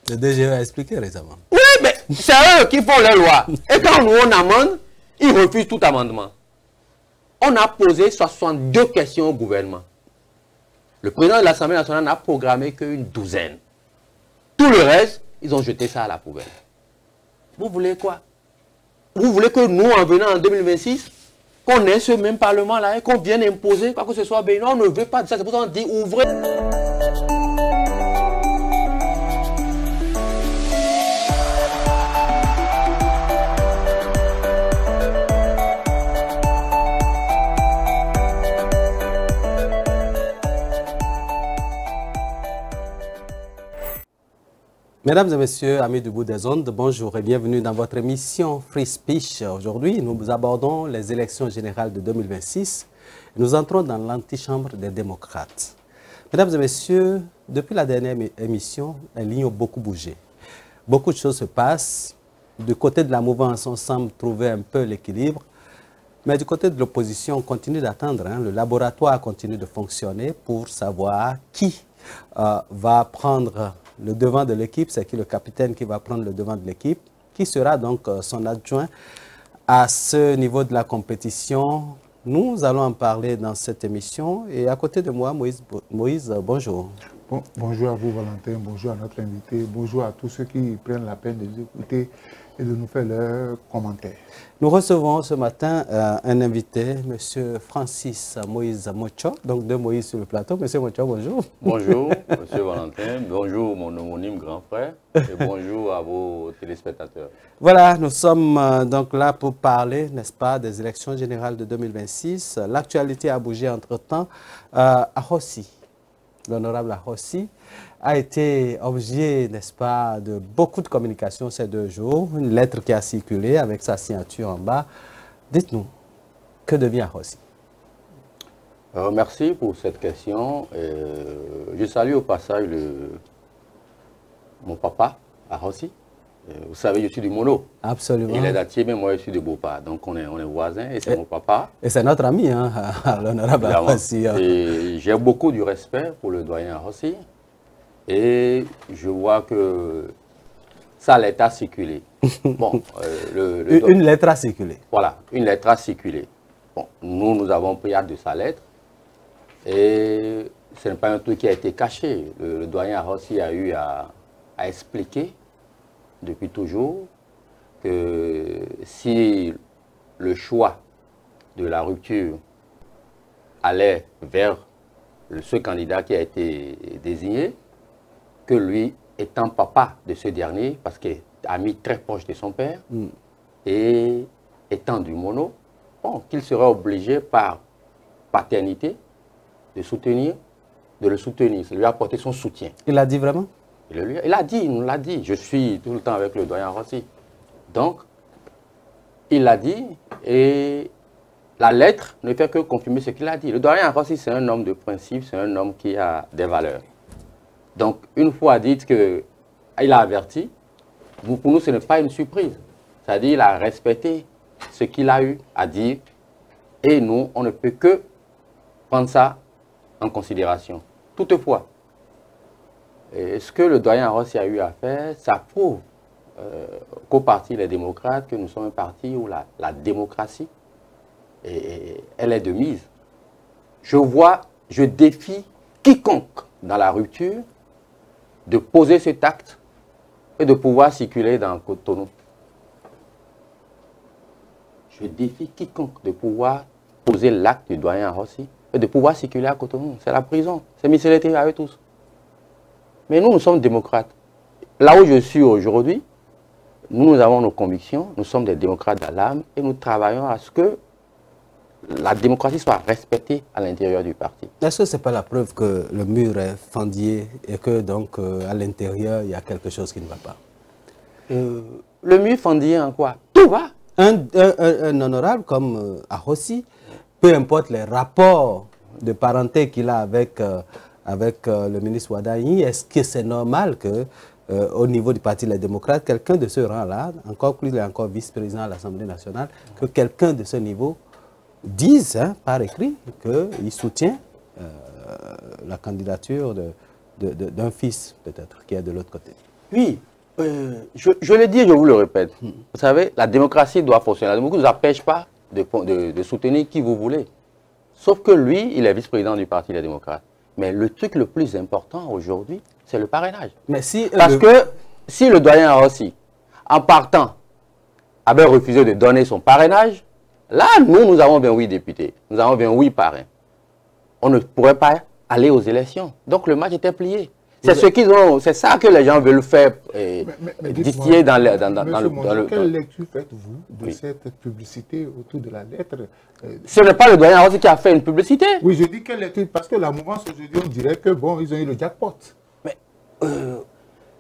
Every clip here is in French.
Le DGE a expliqué récemment. Oui, mais c'est eux qui font les lois. Et quand nous on amende, ils refusent tout amendement. On a posé 62 questions au gouvernement. Le président de l'Assemblée nationale n'a programmé qu'une douzaine. Tout le reste, ils ont jeté ça à la poubelle. Vous voulez quoi? Vous voulez que nous, en venant en 2026, qu'on ait ce même parlement-là et qu'on vienne imposer quoi que ce soit bénin? On ne veut pas de ça. C'est pour ça qu'on dit ouvrez. Mesdames et messieurs, amis du bout des ondes, bonjour et bienvenue dans votre émission Free Speech. Aujourd'hui, nous abordons les élections générales de 2026. Nous entrons dans l'antichambre des démocrates. Mesdames et messieurs, depuis la dernière émission, les lignes ont beaucoup bougé. Beaucoup de choses se passent. Du côté de la mouvance, on semble trouver un peu l'équilibre. Mais du côté de l'opposition, on continue d'attendre. Le laboratoire continue de fonctionner pour savoir qui va prendre le devant de l'équipe, c'est qui le capitaine qui va prendre le devant de l'équipe, qui sera donc son adjoint à ce niveau de la compétition. Nous allons en parler dans cette émission. Et à côté de moi, Moïse, bonjour. Bonjour à vous, Valentin. Bonjour à notre invité. Bonjour à tous ceux qui prennent la peine de nous écouter et de nous faire leurs commentaires. Nous recevons ce matin un invité, M. Francis Moïse Mocho, donc deux Moïse sur le plateau. M. Mocho, bonjour. Bonjour, M. Valentin. Bonjour, mon homonyme grand frère. Et bonjour à vos téléspectateurs. Voilà, nous sommes donc là pour parler, n'est-ce pas, des élections générales de 2026. L'actualité a bougé entre-temps. Ahossi, l'honorable Ahossi, a été objet, n'est-ce pas, de beaucoup de communication ces 2 jours. Une lettre qui a circulé avec sa signature en bas. Dites-nous, que devient Ahossi? Merci pour cette question. Je salue au passage mon papa, Ahossi. Vous savez, je suis du Mono. Absolument. Il est d'Atier, mais moi je suis de Bopa. Donc on est voisins et c'est mon papa. Et c'est notre ami, hein, l'honorable Ahossi. Et j'ai beaucoup de respect pour le doyen Ahossi. Et je vois que sa lettre a circulé. Bon, une lettre a circulé. Voilà, une lettre a circulé. Bon, nous avons pris acte de sa lettre. Et ce n'est pas un truc qui a été caché. Le doyen Ahossi a eu à expliquer depuis toujours que si le choix de la rupture allait vers ce candidat qui a été désigné, que lui, étant papa de ce dernier, parce qu'il est ami très proche de son père, et étant du Mono, bon, qu'il serait obligé par paternité de le soutenir, de lui apporter son soutien. Il l'a dit vraiment? Il a dit, il nous l'a dit. Je suis tout le temps avec le doyen Ahossi. Donc, il l'a dit et la lettre ne fait que confirmer ce qu'il a dit. Le doyen Ahossi, c'est un homme de principe, c'est un homme qui a des valeurs. Donc, une fois dit qu'il a averti, pour nous, ce n'est pas une surprise. C'est-à-dire qu'il a respecté ce qu'il a eu à dire et nous, on ne peut que prendre ça en considération. Toutefois, ce que le doyen Ahossi a eu à faire, ça prouve qu'au parti Les Démocrates, que nous sommes un parti où la démocratie, elle est de mise. Je défie quiconque dans la rupture de poser cet acte et de pouvoir circuler dans Cotonou. Je défie quiconque de pouvoir poser l'acte du doyen Ahossi et de pouvoir circuler à Cotonou. C'est la prison, c'est misérité à eux tous. Mais nous sommes démocrates. Là où je suis aujourd'hui, nous avons nos convictions, nous sommes des démocrates à l'âme et nous travaillons à ce que la démocratie soit respectée à l'intérieur du parti. Est-ce que ce n'est pas la preuve que le mur est fendier et que donc à l'intérieur, il y a quelque chose qui ne va pas? Le mur fendier en quoi? Tout va. Un honorable comme Ahossi, peu importe les rapports de parenté qu'il a avec le ministre Ouaddaï, est-ce que c'est normal que au niveau du Parti Les Démocrates, quelqu'un de ce rang-là, encore plus, il est encore vice-président à l'Assemblée nationale, que quelqu'un de ce niveau dise par écrit qu'il soutient la candidature d'un fils, peut-être, qui est de l'autre côté? Oui, je l'ai dit, je vous le répète. Vous savez, la démocratie doit fonctionner. La démocratie ne vous empêche pas de soutenir qui vous voulez. Sauf que lui, il est vice-président du Parti des démocrates. Mais le truc le plus important aujourd'hui, c'est le parrainage. Mais si, Parce que si le doyen Rossi, en partant, avait refusé de donner son parrainage, là, nous avons 28 députés. Nous avons 28 parrains. On ne pourrait pas aller aux élections. Donc le match était plié. C'est ce qu'ils ont, c'est ça que les gens veulent faire distiller dans le... Quelle lecture faites-vous de cette publicité autour de la lettre? Ce n'est pas le doyen Rossi qui a fait une publicité. Oui, je dis quelle lecture, parce que la mouvance aujourd'hui, on dirait que bon, ils ont eu le jackpot. Mais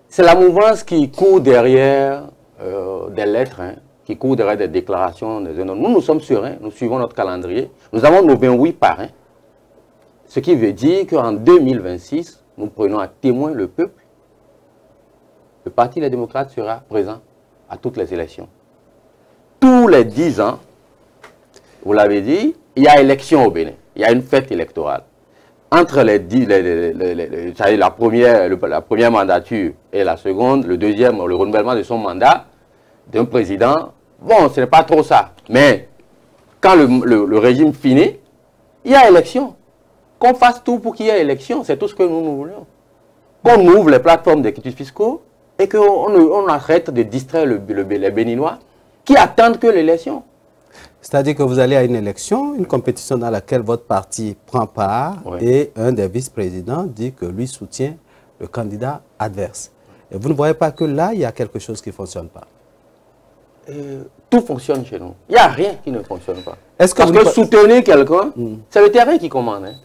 c'est la mouvance qui court derrière des lettres, hein, qui court derrière des déclarations. Nous sommes sereins, nous suivons notre calendrier. Nous avons nos 28 parrains. Ce qui veut dire qu'en 2026, nous prenons à témoin le peuple. Le Parti des démocrates sera présent à toutes les élections. Tous les 10 ans, vous l'avez dit, il y a élection au Bénin. Il y a une fête électorale. Entre la première mandature et la seconde, le deuxième, le renouvellement de son mandat d'un président, bon, ce n'est pas trop ça. Mais quand le régime finit, il y a élection. Qu'on fasse tout pour qu'il y ait élection, c'est tout ce que nous voulons. Qu'on ouvre les plateformes d'écriture fiscaux et qu'on arrête de distraire les Béninois qui attendent que l'élection. C'est-à-dire que vous allez à une élection, une compétition dans laquelle votre parti prend part et un des vice-présidents dit que lui soutient le candidat adverse. Et vous ne voyez pas que là, il y a quelque chose qui ne fonctionne pas? Tout fonctionne chez nous. Il n'y a rien qui ne fonctionne pas. Parce que soutenir quelqu'un, c'est le terrain qui commande. Hein.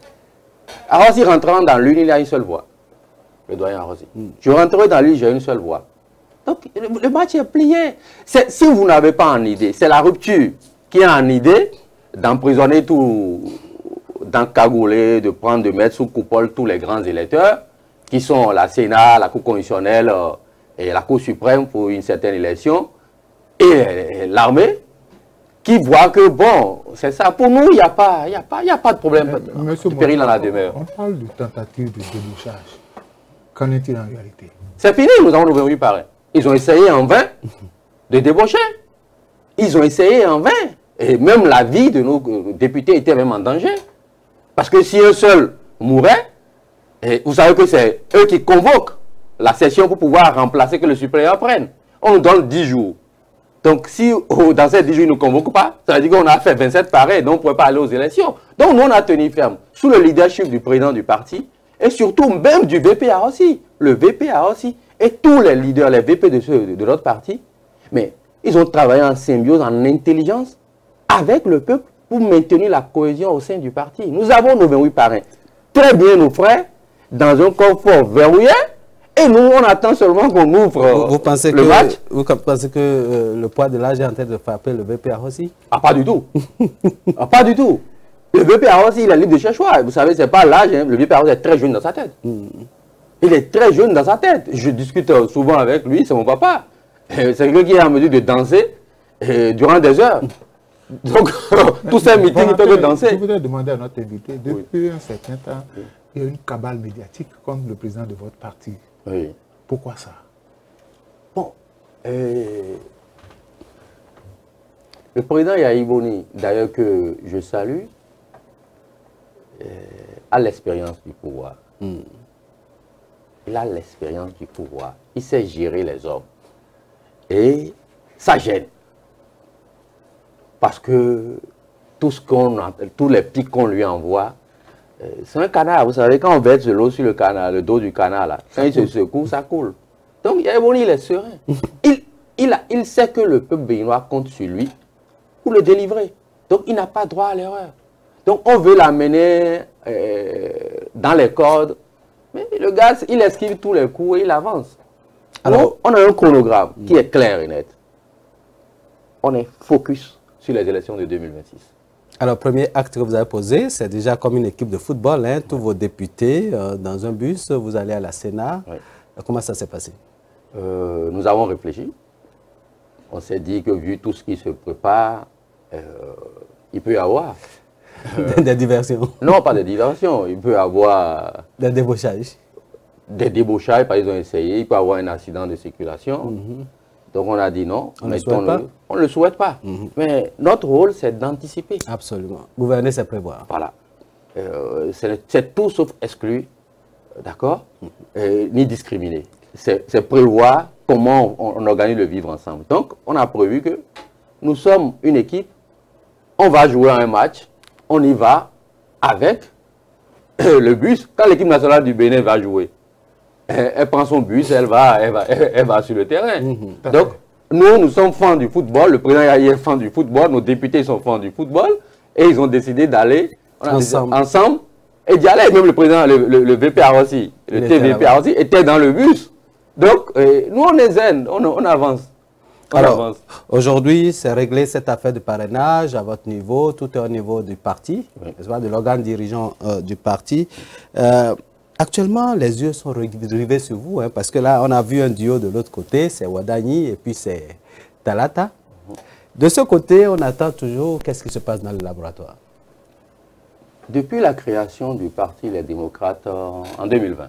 Arossi rentrant dans l'une, il a une seule voix. Le doyen Arossi. Je rentrerai dans l'une, j'ai une seule voix. Donc, le match est plié. Si vous n'avez pas en idée, c'est la rupture qui a en idée d'emprisonner tout, d'encagouler, de mettre sous coupole tous les grands électeurs, qui sont la Sénat, la Cour constitutionnelle et la Cour suprême pour une certaine élection, et l'armée, qui voit que, bon, c'est ça. Pour nous, il n'y a pas de problème de péril dans la demeure. On parle de tentative de débouchage. Qu'en est-il en réalité? C'est fini, nous avons 28 parrains. Ils ont essayé en vain de débaucher. Ils ont essayé en vain. Et même la vie de nos députés était même en danger. Parce que si un seul mourait, et vous savez que c'est eux qui convoquent la session pour pouvoir remplacer que le suppléant prenne. On nous donne 10 jours. Donc, si dans ces 10 jours, ils ne nous convoquent pas, ça veut dire qu'on a fait 27 parrains, donc on ne pouvait pas aller aux élections. Donc, nous, on a tenu ferme, sous le leadership du président du parti, et surtout même du VPA aussi. Le VPA aussi, et tous les leaders, les VP de notre parti, mais ils ont travaillé en symbiose, en intelligence, avec le peuple, pour maintenir la cohésion au sein du parti. Nous avons nos 28 parrains. Très bien, nos frères, dans un confort verrouillé, et nous, on attend seulement qu'on ouvre vous pensez le match. Vous pensez que le poids de l'âge est en train de frapper le VPA aussi? Ah, pas du tout. Ah, pas du tout. Le VPA aussi, il est libre de ses choix. Vous savez, ce n'est pas l'âge. Hein. Le VPA est très jeune dans sa tête. Il est très jeune dans sa tête. Je discute souvent avec lui, c'est mon papa. C'est quelqu'un qui est en mesure de danser durant des heures. Donc, tous ces meetings, ils peuvent danser. Je voudrais demander à notre invité, depuis un certain temps, il y a une cabale médiatique contre le président de votre parti. Oui. Pourquoi ça? Bon, le président Yahi Boni, d'ailleurs que je salue, a l'expérience du pouvoir. Il a l'expérience du pouvoir. Il sait gérer les hommes. Et ça gêne. Parce que tous les pics qu'on lui envoie, c'est un canard. Vous savez, quand on verse de l'eau sur le canard, le dos du canard, là, quand il se secoue, ça coule. Donc, Yahi Boni, il est serein. Il sait que le peuple béninois compte sur lui pour le délivrer. Donc, il n'a pas droit à l'erreur. Donc, on veut l'amener dans les cordes. Mais le gars, il esquive tous les coups et il avance. Alors, on a un chronogramme qui est clair et net. On est focus sur les élections de 2026. Alors, premier acte que vous avez posé, c'est déjà comme une équipe de football, hein, tous vos députés dans un bus, vous allez à la Sénat. Oui. Comment ça s'est passé? Nous avons réfléchi. On s'est dit que vu tout ce qui se prépare, il peut y avoir... des diversions? Non, pas des diversions. Il peut y avoir... Des débauchages? des débauchages, parce qu'ils ont essayé, il peut y avoir un accident de circulation. Donc on a dit non, on ne le souhaite pas. Mais notre rôle, c'est d'anticiper. Absolument. Gouverner, c'est prévoir. Voilà. C'est tout sauf exclu, d'accord, ni discriminer. C'est prévoir comment on organise le vivre ensemble. Donc, on a prévu que nous sommes une équipe, on va jouer un match, on y va avec le bus. Quand l'équipe nationale du Bénin va jouer, elle prend son bus, elle va sur le terrain. Donc, nous sommes fans du football, le président Yahi est fan du football, nos députés sont fans du football, et ils ont décidé d'aller ensemble et d'y aller. Même le président, le VPR aussi, le TVPR aussi, était dans le bus. Donc, nous, on est zen, on avance. Alors, aujourd'hui, c'est réglé cette affaire de parrainage à votre niveau, tout est au niveau du parti, de l'organe dirigeant du parti. Actuellement, les yeux sont rivés sur vous, hein, parce que là, on a vu un duo de l'autre côté, c'est Wadani et puis c'est Talata. De ce côté, on attend toujours qu'est-ce qui se passe dans le laboratoire. Depuis la création du Parti Les Démocrates en 2020,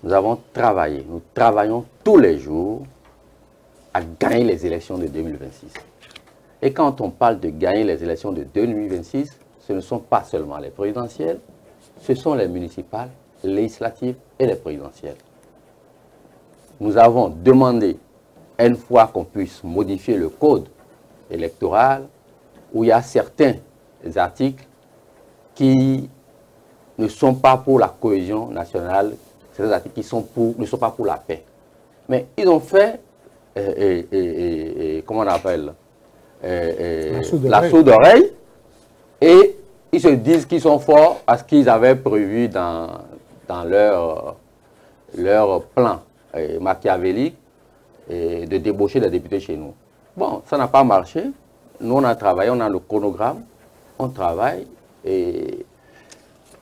nous avons travaillé, nous travaillons tous les jours à gagner les élections de 2026. Et quand on parle de gagner les élections de 2026, ce ne sont pas seulement les présidentielles, ce sont les municipales, les législatives et les présidentielles. Nous avons demandé une fois qu'on puisse modifier le code électoral où il y a certains articles qui ne sont pas pour la cohésion nationale, certains articles qui ne sont pas pour la paix. Mais ils ont fait, comment on appelle, la sourde oreille, et ils se disent qu'ils sont forts parce qu'ils avaient prévu dans leur plan machiavélique de débaucher des députés chez nous. Bon, ça n'a pas marché. Nous, on a travaillé, on a le chronogramme, on travaille, et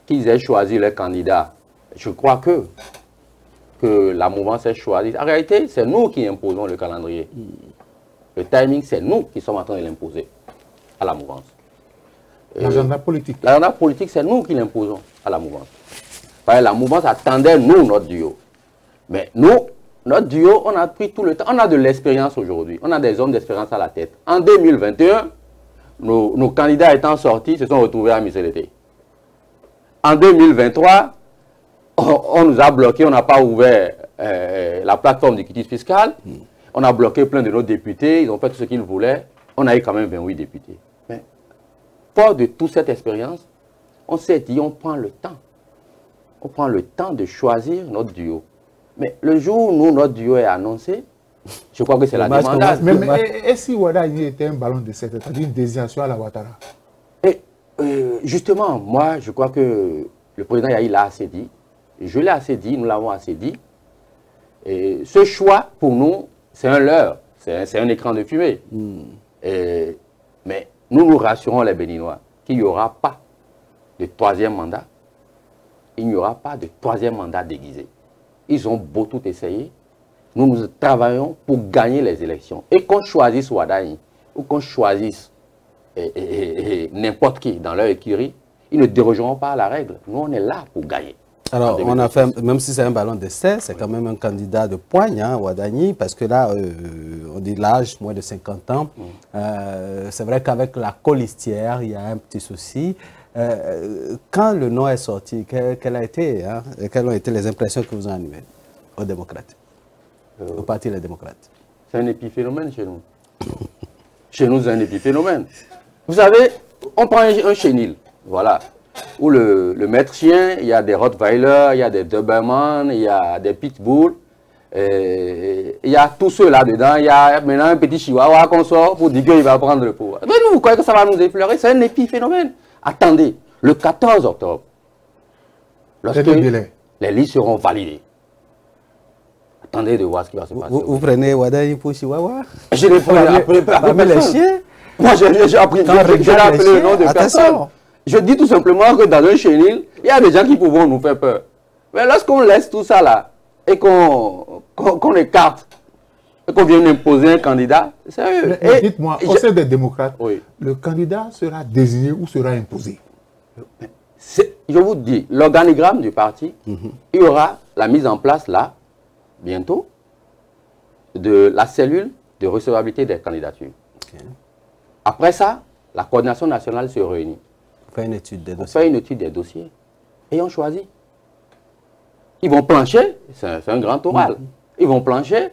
qu'ils aient choisi les candidats. Je crois que la mouvance est choisie. En réalité, c'est nous qui imposons le calendrier. Le timing, c'est nous qui sommes en train de l'imposer à la mouvance. L'agenda politique. L'agenda politique, c'est nous qui l'imposons à la mouvance. Parce que la mouvance attendait, nous, notre duo. Mais nous, notre duo, on a pris tout le temps. On a de l'expérience aujourd'hui. On a des hommes d'expérience à la tête. En 2021, nos candidats étant sortis se sont retrouvés à Missélété. En 2023, on nous a bloqués, on n'a pas ouvert la plateforme du quitus fiscal. On a bloqué plein de nos députés, ils ont fait tout ce qu'ils voulaient. On a eu quand même 28 députés. Mais fort de toute cette expérience, on s'est dit, on prend le temps. On prend le temps de choisir notre duo. Mais le jour où notre duo est annoncé, je crois que c'est la demandade. Et si Wadani était un ballon de 7, c'est-à-dire une désignation à la Ouattara? Et justement, moi, je crois que le président Yahi l'a assez dit. Je l'ai assez dit, nous l'avons assez dit. Et ce choix, pour nous, c'est un leurre, c'est un écran de fumée. Mais nous rassurons les Béninois qu'il n'y aura pas de troisième mandat. Il n'y aura pas de troisième mandat déguisé. Ils ont beau tout essayer. Nous travaillons pour gagner les élections. Et qu'on choisisse Wadani ou qu'on choisisse n'importe qui dans leur écurie, ils ne dérogeront pas à la règle. Nous, on est là pour gagner. Alors, on a fait, même si c'est un ballon d'essai, c'est quand même un candidat de poigne, hein, Wadani, parce que là, on dit l'âge, moins de 50 ans. C'est vrai qu'avec la colistière, il y a un petit souci. Quand le nom est sorti, quelles ont été les impressions que vous en avez aux démocrates, au Parti des démocrates? C'est un épiphénomène chez nous. Chez nous, c'est un épiphénomène. Vous savez, on prend un chenil, voilà, où le maître chien, il y a des Rottweiler, il y a des Doberman, il y a des Pitbull, il y a tous ceux là-dedans, il y a maintenant un petit chihuahua qu'on sort pour dire qu'il va prendre le pouvoir. Mais nous, vous croyez que ça va nous effleurer? C'est un épiphénomène. Attendez, le 14 octobre, lorsque les listes seront validées, attendez de voir ce qui va se passer. Vous prenez Wadani pour Chihuahua? Je l'ai pris parmi les chiens. Moi, j'ai appelé le nom de personne. Je dis tout simplement que dans un chenil, il y a des gens qui pourront nous faire peur. Mais lorsqu'on laisse tout ça là, et qu'on écarte, et qu'on vient imposer un candidat, sérieux. Dites-moi, au sein des démocrates, le candidat sera désigné ou sera imposé? Je vous dis, l'organigramme du parti, il y aura la mise en place là, bientôt, de la cellule de recevabilité des candidatures. Okay. Après ça, la coordination nationale se réunit. On fait une étude des dossiers. On fait une étude des dossiers et on choisit. Ils vont plancher, c'est un grand oral. Ils vont plancher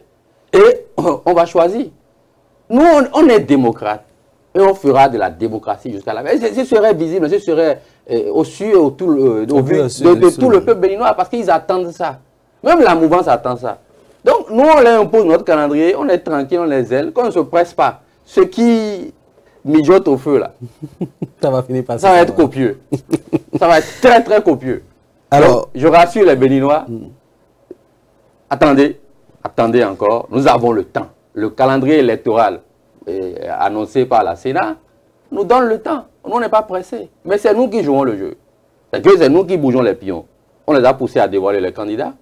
et on va choisir. Nous, on est démocrates et on fera de la démocratie jusqu'à la fin. Ce serait visible, ce serait au su de tout le peuple béninois parce qu'ils attendent ça. Même la mouvance attend ça. Donc, nous, on leur impose notre calendrier, on est tranquille, on les aile, qu'on ne se presse pas. Ce qui mijote au feu, là, ça va finir par ça va être copieux. Ça va être très, très copieux. Alors, donc, je rassure les Béninois, attendez encore, nous avons le temps. Le calendrier électoral annoncé par la Sénat nous donne le temps. Nous, on n'est pas pressés. Mais c'est nous qui jouons le jeu. C'est nous qui bougeons les pions. On les a poussés à dévoiler les candidats.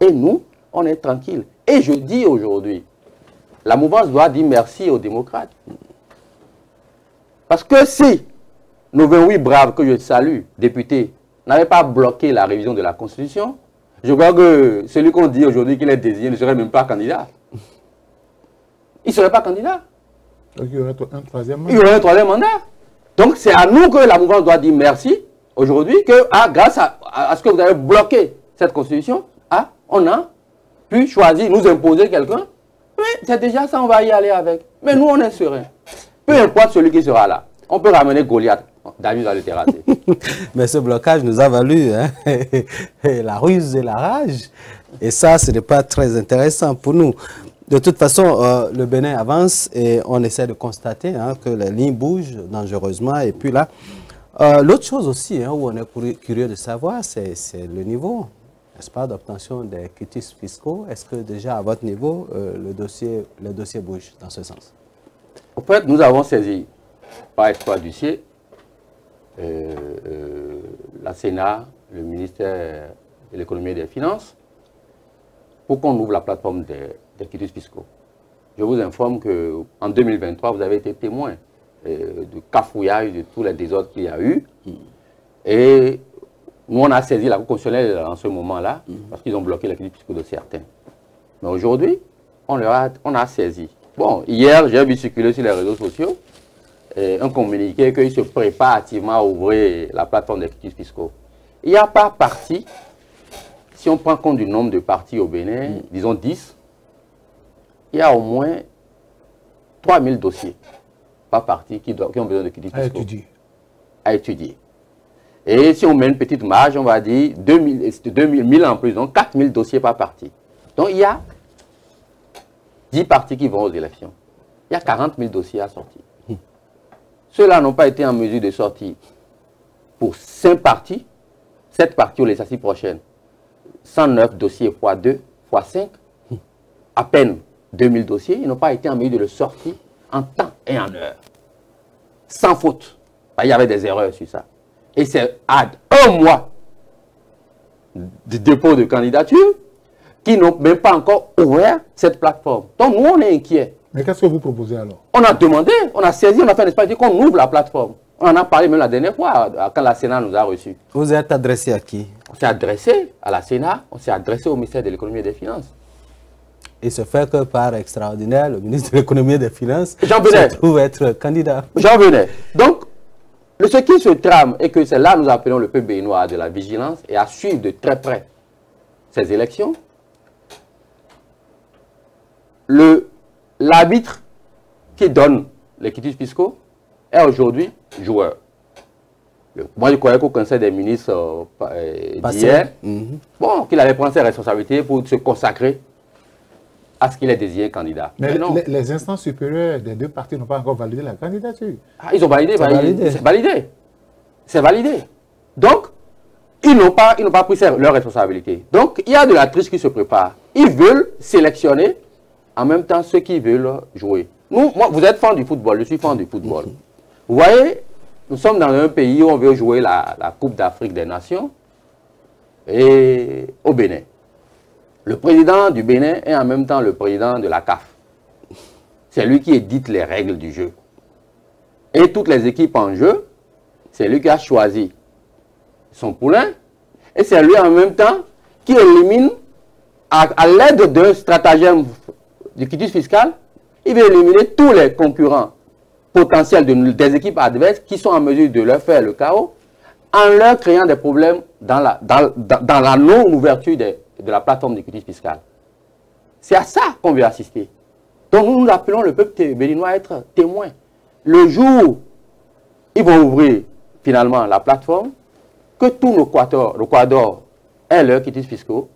Et nous, on est tranquille. Et je dis aujourd'hui, la mouvance doit dire merci aux démocrates. Parce que si nos 28 braves que je salue, députés, n'avaient pas bloqué la révision de la Constitution, je crois que celui qu'on dit aujourd'hui qu'il est désigné ne serait même pas candidat. Il ne serait pas candidat. Donc il y aurait un troisième mandat. Il y aurait un troisième mandat. Donc c'est à nous que la mouvance doit dire merci aujourd'hui, que grâce à ce que vous avez bloqué cette Constitution, on a pu choisir, nous imposer quelqu'un. Mais c'est déjà ça, on va y aller avec. Mais nous, on est serein. Peu importe celui qui sera là. On peut ramener Goliath. David va le terrasser. Mais ce blocage nous a valu la ruse et la rage. Et ça, ce n'est pas très intéressant pour nous. De toute façon, le Bénin avance et on essaie de constater que les lignes bougent dangereusement. Et puis là, l'autre chose aussi où on est curieux de savoir, c'est le niveau, n'est-ce pas, d'obtention des quitus fiscaux. Est-ce que déjà à votre niveau, le dossier bouge dans ce sens? En fait, nous avons saisi par exploit d'huissier la Sénat, le ministère de l'économie et des finances, pour qu'on ouvre la plateforme des quitus fiscaux. Je vous informe qu'en 2023, vous avez été témoin du cafouillage, de tous les désordres qu'il y a eu. Et nous, on a saisi la Cour constitutionnelle en ce moment-là, parce qu'ils ont bloqué les quitus fiscaux de certains. Mais aujourd'hui, on a saisi. Bon, hier, j'ai vu circuler sur les réseaux sociaux un communiqué qu'ils se préparent activement à ouvrir la plateforme des quitus fiscaux. Il n'y a pas parti, si on prend compte du nombre de partis au Bénin, disons 10, il y a au moins 3000 dossiers par parti qui ont besoin de quitus fiscaux. À étudier. Et si on met une petite marge, on va dire 2000 en plus, donc 4000 dossiers par parti. Donc il y a 10 partis qui vont aux élections. Il y a 40 000 dossiers à sortir. Ceux-là n'ont pas été en mesure de sortir pour 5 partis, 7 partis aux législatives prochaines. 109 dossiers x 2, x 5, à peine 2000 dossiers, ils n'ont pas été en mesure de le sortir en temps et en heure. Sans faute. Il y avait des erreurs sur ça. Et c'est à 1 mois de dépôt de candidature qui n'ont même pas encore ouvert cette plateforme. Donc nous, on est inquiets. Mais qu'est-ce que vous proposez alors? On a demandé, on a saisi, on a fait un espace qu'on ouvre la plateforme. On en a parlé même la dernière fois, quand la Sénat nous a reçus. Vous êtes adressé à qui? On s'est adressé à la Sénat, on s'est adressé au ministère de l'économie et des finances. Et ce fait que par extraordinaire, le ministre de l'économie et des finances se trouve être candidat. J'en venais. Donc, ce qui se trame est que c'est là que nous appelons le peuple béninois à de la vigilance et à suivre de très près ces élections. L'arbitre qui donne les quitus fiscaux est aujourd'hui joueur. Moi, je croyais qu'au Conseil des ministres d'hier, bon, qu'il avait pris ses responsabilités pour se consacrer à ce qu'il est désigné candidat. Mais non. Les instances supérieures des deux partis n'ont pas encore validé la candidature. Ils ont validé, c'est validé. C'est validé. Donc, ils n'ont pas pris leurs responsabilités. Donc, il y a de la triche qui se prépare. Ils veulent sélectionner en même temps ceux qui veulent jouer. Moi, vous êtes fan du football, je suis fan du football. Vous voyez, nous sommes dans un pays où on veut jouer la Coupe d'Afrique des Nations et au Bénin. Le président du Bénin est en même temps le président de la CAF. C'est lui qui édite les règles du jeu. Et toutes les équipes en jeu, c'est lui qui a choisi son poulain, et c'est lui en même temps qui élimine, à l'aide d'un stratagème du quitus fiscal, il va éliminer tous les concurrents potentiels des équipes adverses qui sont en mesure de leur faire le chaos, en leur créant des problèmes dans la non-ouverture de la plateforme du quitus fiscal. C'est à ça qu'on veut assister. Donc nous appelons le peuple béninois à être témoin. Le jour où ils vont ouvrir finalement la plateforme, que tous nos quadors aient leurs quitus fiscaux,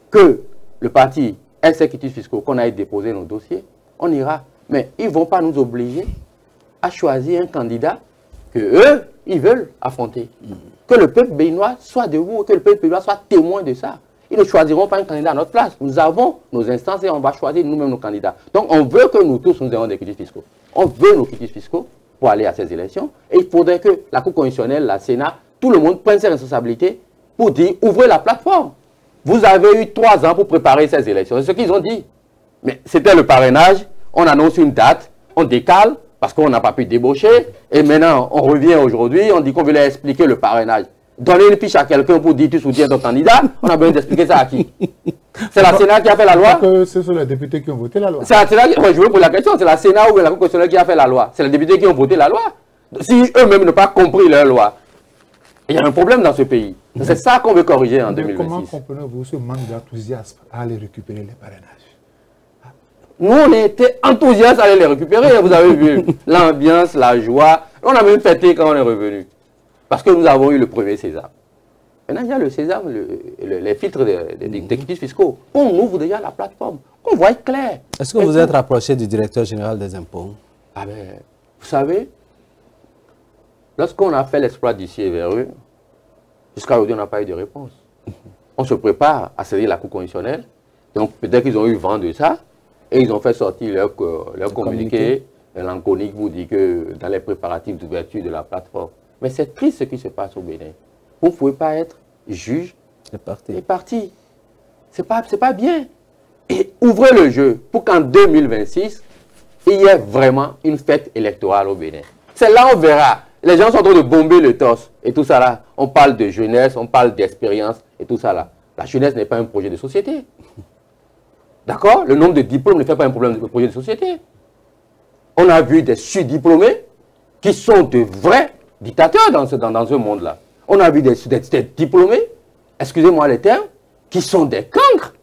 que le parti ait ses quitus fiscaux, qu'on aille déposer nos dossiers, on ira. Mais ils ne vont pas nous obliger à choisir un candidat que eux, ils veulent affronter. Que le peuple béninois soit debout, que le peuple béninois soit témoin de ça. Ils ne choisiront pas un candidat à notre place. Nous avons nos instances et on va choisir nous-mêmes nos candidats. Donc on veut que nous tous, nous ayons des quitus fiscaux. On veut nos quitus fiscaux pour aller à ces élections. Et il faudrait que la Cour constitutionnelle, la Sénat, tout le monde prenne ses responsabilités pour dire, ouvrez la plateforme. Vous avez eu 3 ans pour préparer ces élections. C'est ce qu'ils ont dit. Mais c'était le parrainage. On annonce une date, on décale parce qu'on n'a pas pu débaucher. Et maintenant, on revient aujourd'hui, on dit qu'on veut leur expliquer le parrainage. Donner une fiche à quelqu'un pour dire tu soutiens ton candidat, on a besoin d'expliquer ça à qui? C'est la Sénat qui a fait la loi? Ce sont les députés qui ont voté la loi. C'est la Sénat qui... Je veux poser la question, c'est la Sénat ou la Cour constitutionnelle qui a fait la loi? C'est les députés qui ont voté la loi. Si eux-mêmes n'ont pas compris leur loi, il y a un problème dans ce pays. C'est ça qu'on veut corriger en 2026. Comment comprenez-vous ce manque d'enthousiasme à aller récupérer les parrainages? Nous, on était enthousiastes à aller les récupérer. Vous avez vu l'ambiance, la joie. On a même fêté quand on est revenu. Parce que nous avons eu le premier sésame. Maintenant, il y a le sésame, les filtres des quitus fiscaux. On ouvre déjà la plateforme. On voit clair. Est-ce que vous êtes rapproché du directeur général des impôts? Ah ben, vous savez, lorsqu'on a fait l'exploit d'ici et vers eux, jusqu'à aujourd'hui, on n'a pas eu de réponse. On se prépare à saisir la Cour constitutionnelle. Donc, peut-être qu'ils ont eu vent de ça. Et ils ont fait sortir leur communiqué. Lanconique vous dit que dans les préparatifs d'ouverture de la plateforme. Mais c'est triste ce qui se passe au Bénin. Vous ne pouvez pas être juge et parti. C'est pas bien. Et ouvrez le jeu pour qu'en 2026, il y ait vraiment une fête électorale au Bénin. C'est là on verra. Les gens sont en train de bomber le torse et tout ça là. On parle de jeunesse, on parle d'expérience et tout ça là. La jeunesse n'est pas un projet de société. D'accord? Le nombre de diplômes ne fait pas un problème de projet de société. On a vu des surdiplômés qui sont de vrais dictateurs dans ce monde-là. On a vu des diplômés, excusez-moi les termes, qui sont des cancres.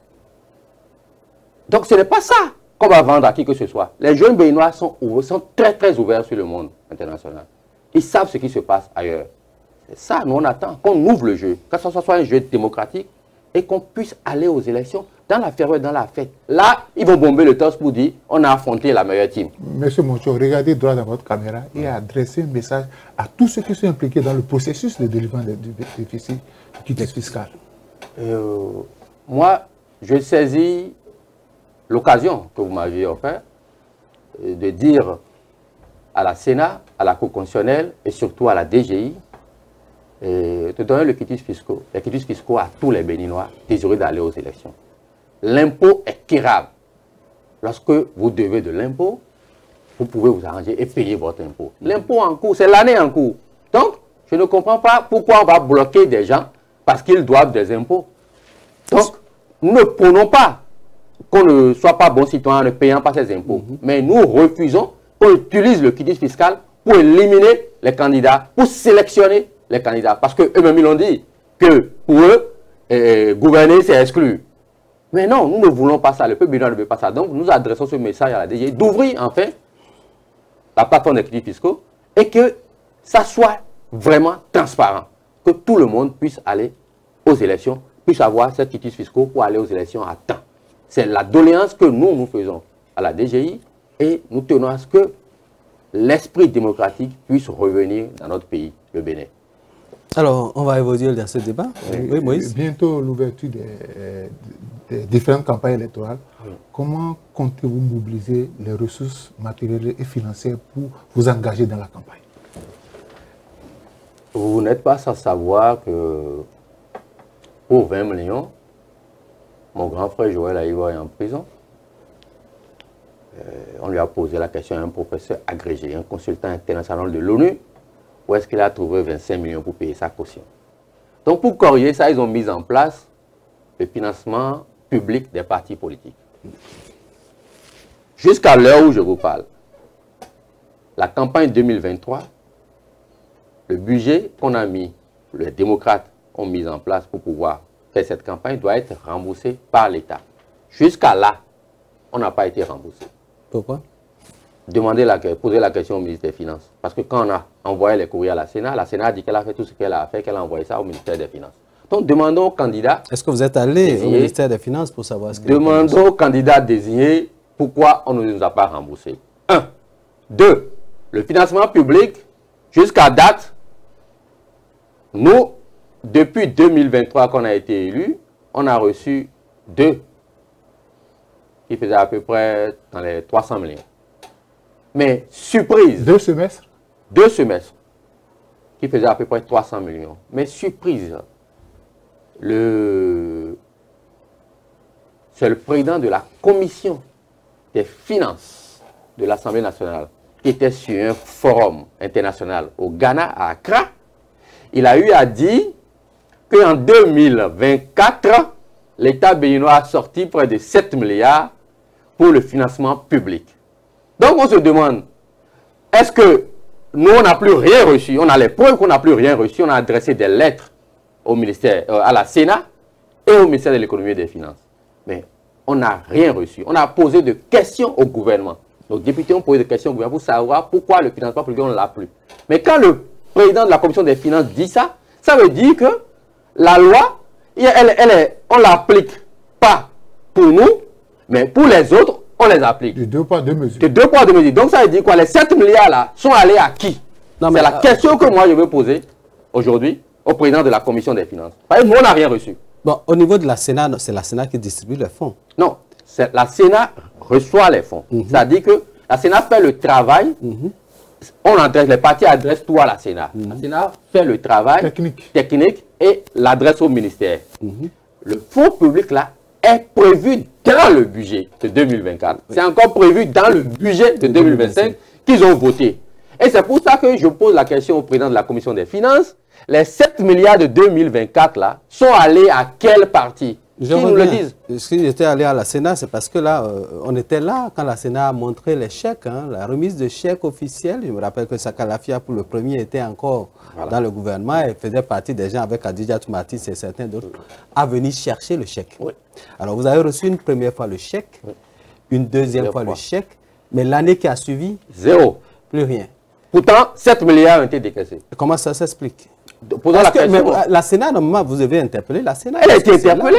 Donc ce n'est pas ça qu'on va vendre à qui que ce soit. Les jeunes béninois sont très très ouverts sur le monde international. Ils savent ce qui se passe ailleurs. C'est ça, nous on attend qu'on ouvre le jeu, que ce soit un jeu démocratique et qu'on puisse aller aux élections dans la ferveur, dans la fête. Là, ils vont bomber le torse pour dire on a affronté la meilleure team. Monsieur Moncho, regardez droit dans votre caméra et adressez un message à tous ceux qui sont impliqués dans le processus de délivrance du déficit fiscal. Moi, je saisis l'occasion que vous m'aviez offert de dire à la Sénat, à la Cour constitutionnelle et surtout à la DGI de donner les quitus fiscaux à tous les Béninois désireux d'aller aux élections. L'impôt est quérable. Lorsque vous devez de l'impôt, vous pouvez vous arranger et payer votre impôt. L'impôt en cours, c'est l'année en cours. Donc, je ne comprends pas pourquoi on va bloquer des gens parce qu'ils doivent des impôts. Donc, nous ne prenons pas qu'on ne soit pas bon citoyen en ne payant pas ses impôts. Mais nous refusons qu'on utilise le quitus fiscal pour éliminer les candidats, pour sélectionner les candidats. Parce qu'eux-mêmes, ils l'ont dit, que pour eux, gouverner, c'est exclu. Mais non, nous ne voulons pas ça. Le peuple béninois ne veut pas ça. Donc, nous adressons ce message à la DG d'ouvrir, enfin, la plateforme des quitus fiscaux et que ça soit vraiment transparent. Que tout le monde puisse aller aux élections, puisse avoir ces quitus fiscaux pour aller aux élections à temps. C'est la doléance que nous faisons à la DGI et nous tenons à ce que l'esprit démocratique puisse revenir dans notre pays, le Bénin. Alors, on va évoluer dans ce débat. Oui, Moïse. Bientôt l'ouverture des différentes campagnes électorales. Oui. Comment comptez-vous mobiliser les ressources matérielles et financières pour vous engager dans la campagne? Vous n'êtes pas sans savoir que pour 20 millions, mon grand frère Joël Aïwa est en prison. On lui a posé la question à un professeur agrégé, un consultant international de l'ONU, où est-ce qu'il a trouvé 25 millions pour payer sa caution. Donc pour corriger ça, ils ont mis en place le financement public des partis politiques. Jusqu'à l'heure où je vous parle, la campagne 2023, le budget qu'on a mis, les démocrates ont mis en place pour pouvoir faire cette campagne doit être remboursé par l'État. Jusqu'à là, on n'a pas été remboursé. Pourquoi? Poser la question au ministère des Finances. Parce que quand on a envoyé les courriers à la Sénat a dit qu'elle a fait tout ce qu'elle a fait, qu'elle a envoyé ça au ministère des Finances. Donc demandons aux candidats... Est-ce que vous êtes allé au ministère des Finances pour savoir ce que... Demandons aux candidats désignés pourquoi on ne nous a pas remboursé. 1. 2. Le financement public, jusqu'à date, nous, depuis 2023 qu'on a été élus, on a reçu 2 qui faisaient à peu près dans les 300 millions. Mais surprise. 2 semestres? 2 semestres qui faisaient à peu près 300 millions. Mais surprise, c'est le président de la commission des finances de l'Assemblée nationale qui était sur un forum international au Ghana, à Accra. Il a eu à dire qu'en 2024, l'État béninois a sorti près de 7 milliards pour le financement public. Donc on se demande, est-ce que nous, on n'a plus rien reçu? On a les preuves qu'on n'a plus rien reçu. On a adressé des lettres au ministère, à la Sénat et au ministère de l'économie et des finances. Mais on n'a rien reçu. On a posé de questions au gouvernement. Nos députés ont posé des questions au gouvernement pour savoir pourquoi le financement public, on ne l'a plus. Mais quand le président de la commission des finances dit ça, ça veut dire que la loi, on ne l'applique pas pour nous, mais pour les autres, on les applique. De 2 poids, 2 mesures. De 2 poids, 2 mesures. Donc ça veut dire quoi? Les 7 milliards là sont allés à qui? C'est la question que moi je veux poser aujourd'hui au président de la commission des finances. Parce que nous, on n'a rien reçu. Bon, au niveau de la Sénat, c'est la Sénat qui distribue les fonds. Non, la Sénat reçoit les fonds. C'est-à-dire que la Sénat fait le travail, les partis adressent tout à la Sénat. La Sénat fait le travail technique et l'adresse au ministère. Le fonds public là est prévu dans le budget de 2024. Oui. C'est encore prévu dans le budget de 2025 qu'ils ont voté. Et c'est pour ça que je pose la question au président de la commission des finances. Les 7 milliards de 2024 là sont allés à quel parti? Qui nous le disent? Si j'étais allé à la Sénat, c'est parce que là, on était là quand la Sénat a montré les chèques, la remise de chèques officiels. Je me rappelle que Sakalafia, pour le premier, était encore dans le gouvernement et faisait partie des gens avec Adidja Toumatis et certains d'autres à venir chercher le chèque. Oui. Alors, vous avez reçu une première fois le chèque, une deuxième fois le chèque, mais l'année qui a suivi, zéro. Plus rien. Pourtant, 7 milliards ont été décaissés. Comment ça s'explique? La Sénat, normalement, vous avez interpellé la Sénat. Elle a été interpellée.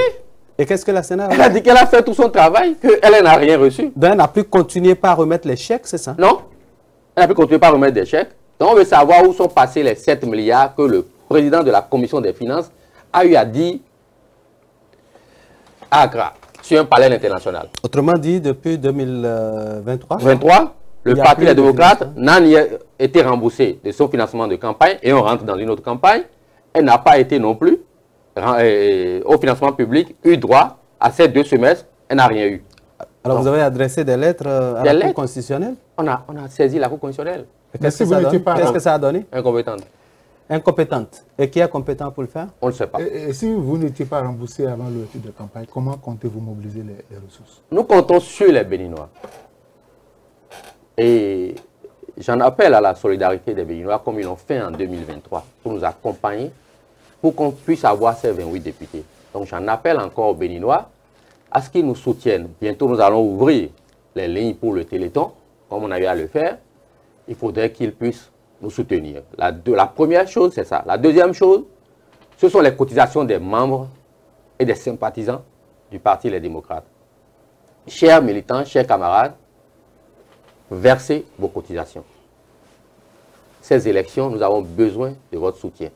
Et qu'est-ce que la Sénat a fait? Elle a dit qu'elle a fait tout son travail, qu'elle n'a rien reçu. Donc, elle n'a plus continué par remettre les chèques, c'est ça? Non. Elle n'a plus continué par remettre des chèques. Donc, on veut savoir où sont passés les 7 milliards que le président de la commission des finances a eu à dire à Accra, sur un palais international. Autrement dit, depuis 2023 le Parti des démocrates n'a été remboursé de son financement de campagne et on rentre dans une autre campagne. Elle n'a pas été non plus au financement public, eu droit à ces 2 semestres, elle n'a rien eu. Alors vous avez adressé des lettres à la Cour constitutionnelle? On a saisi la Cour constitutionnelle. Qu'est-ce que ça a donné? Incompétente. Incompétente. Et qui est compétent pour le faire? On ne sait pas. Et si vous n'étiez pas remboursé avant le titre de campagne, comment comptez-vous mobiliser les ressources? Nous comptons sur les Béninois. Et j'en appelle à la solidarité des Béninois comme ils l'ont fait en 2023 pour nous accompagner pour qu'on puisse avoir ces 28 députés. Donc j'en appelle encore aux Béninois à ce qu'ils nous soutiennent. Bientôt nous allons ouvrir les lignes pour le Téléthon, comme on a eu à le faire. Il faudrait qu'ils puissent nous soutenir. La première chose, c'est ça. La deuxième chose, ce sont les cotisations des membres et des sympathisants du Parti Les Démocrates. Chers militants, chers camarades, versez vos cotisations. Ces élections, nous avons besoin de votre soutien.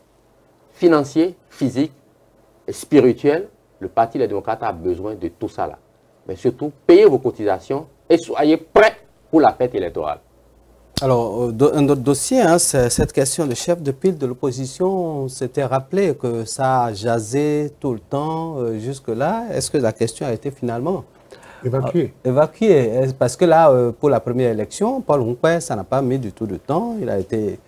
Financier, physique et spirituel, le Parti Les Démocrates a besoin de tout ça là. Mais surtout, payez vos cotisations et soyez prêts pour la fête électorale. Alors, un autre dossier, c'est cette question de chef de pile de l'opposition. S'était rappelé que ça a jasé tout le temps jusque-là. Est-ce que la question a été finalement évacuée? Parce que là, pour la première élection, Paul Nkwe, ça n'a pas mis du tout de temps. Il a été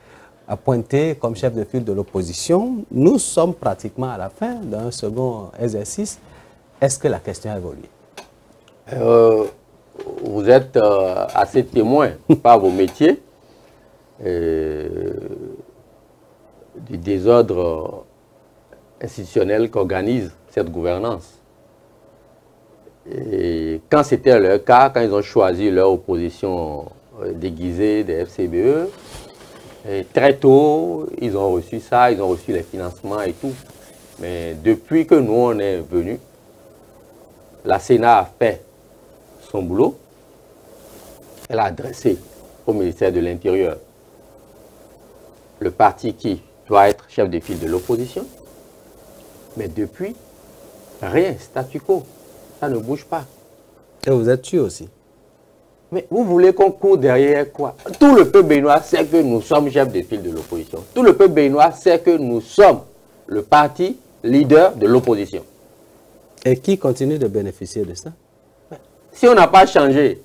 appointé comme chef de file de l'opposition. Nous sommes pratiquement à la fin d'un second exercice. Est-ce que la question a évolué? Vous êtes assez témoin par vos métiers du désordre institutionnel qu'organise cette gouvernance. Et quand c'était leur cas, quand ils ont choisi leur opposition déguisée des FCBE, et très tôt, ils ont reçu ça, ils ont reçu les financements et tout. Mais depuis que nous, on est venus, la Sénat a fait son boulot. Elle a adressé au ministère de l'Intérieur le parti qui doit être chef de file de l'opposition. Mais depuis, rien, statu quo. Ça ne bouge pas. Et vous êtes tué aussi. Mais vous voulez qu'on court derrière quoi? Tout le peuple béninois sait que nous sommes chefs de file de l'opposition. Tout le peuple béninois sait que nous sommes le parti leader de l'opposition. Et qui continue de bénéficier de ça? Si on n'a pas changé,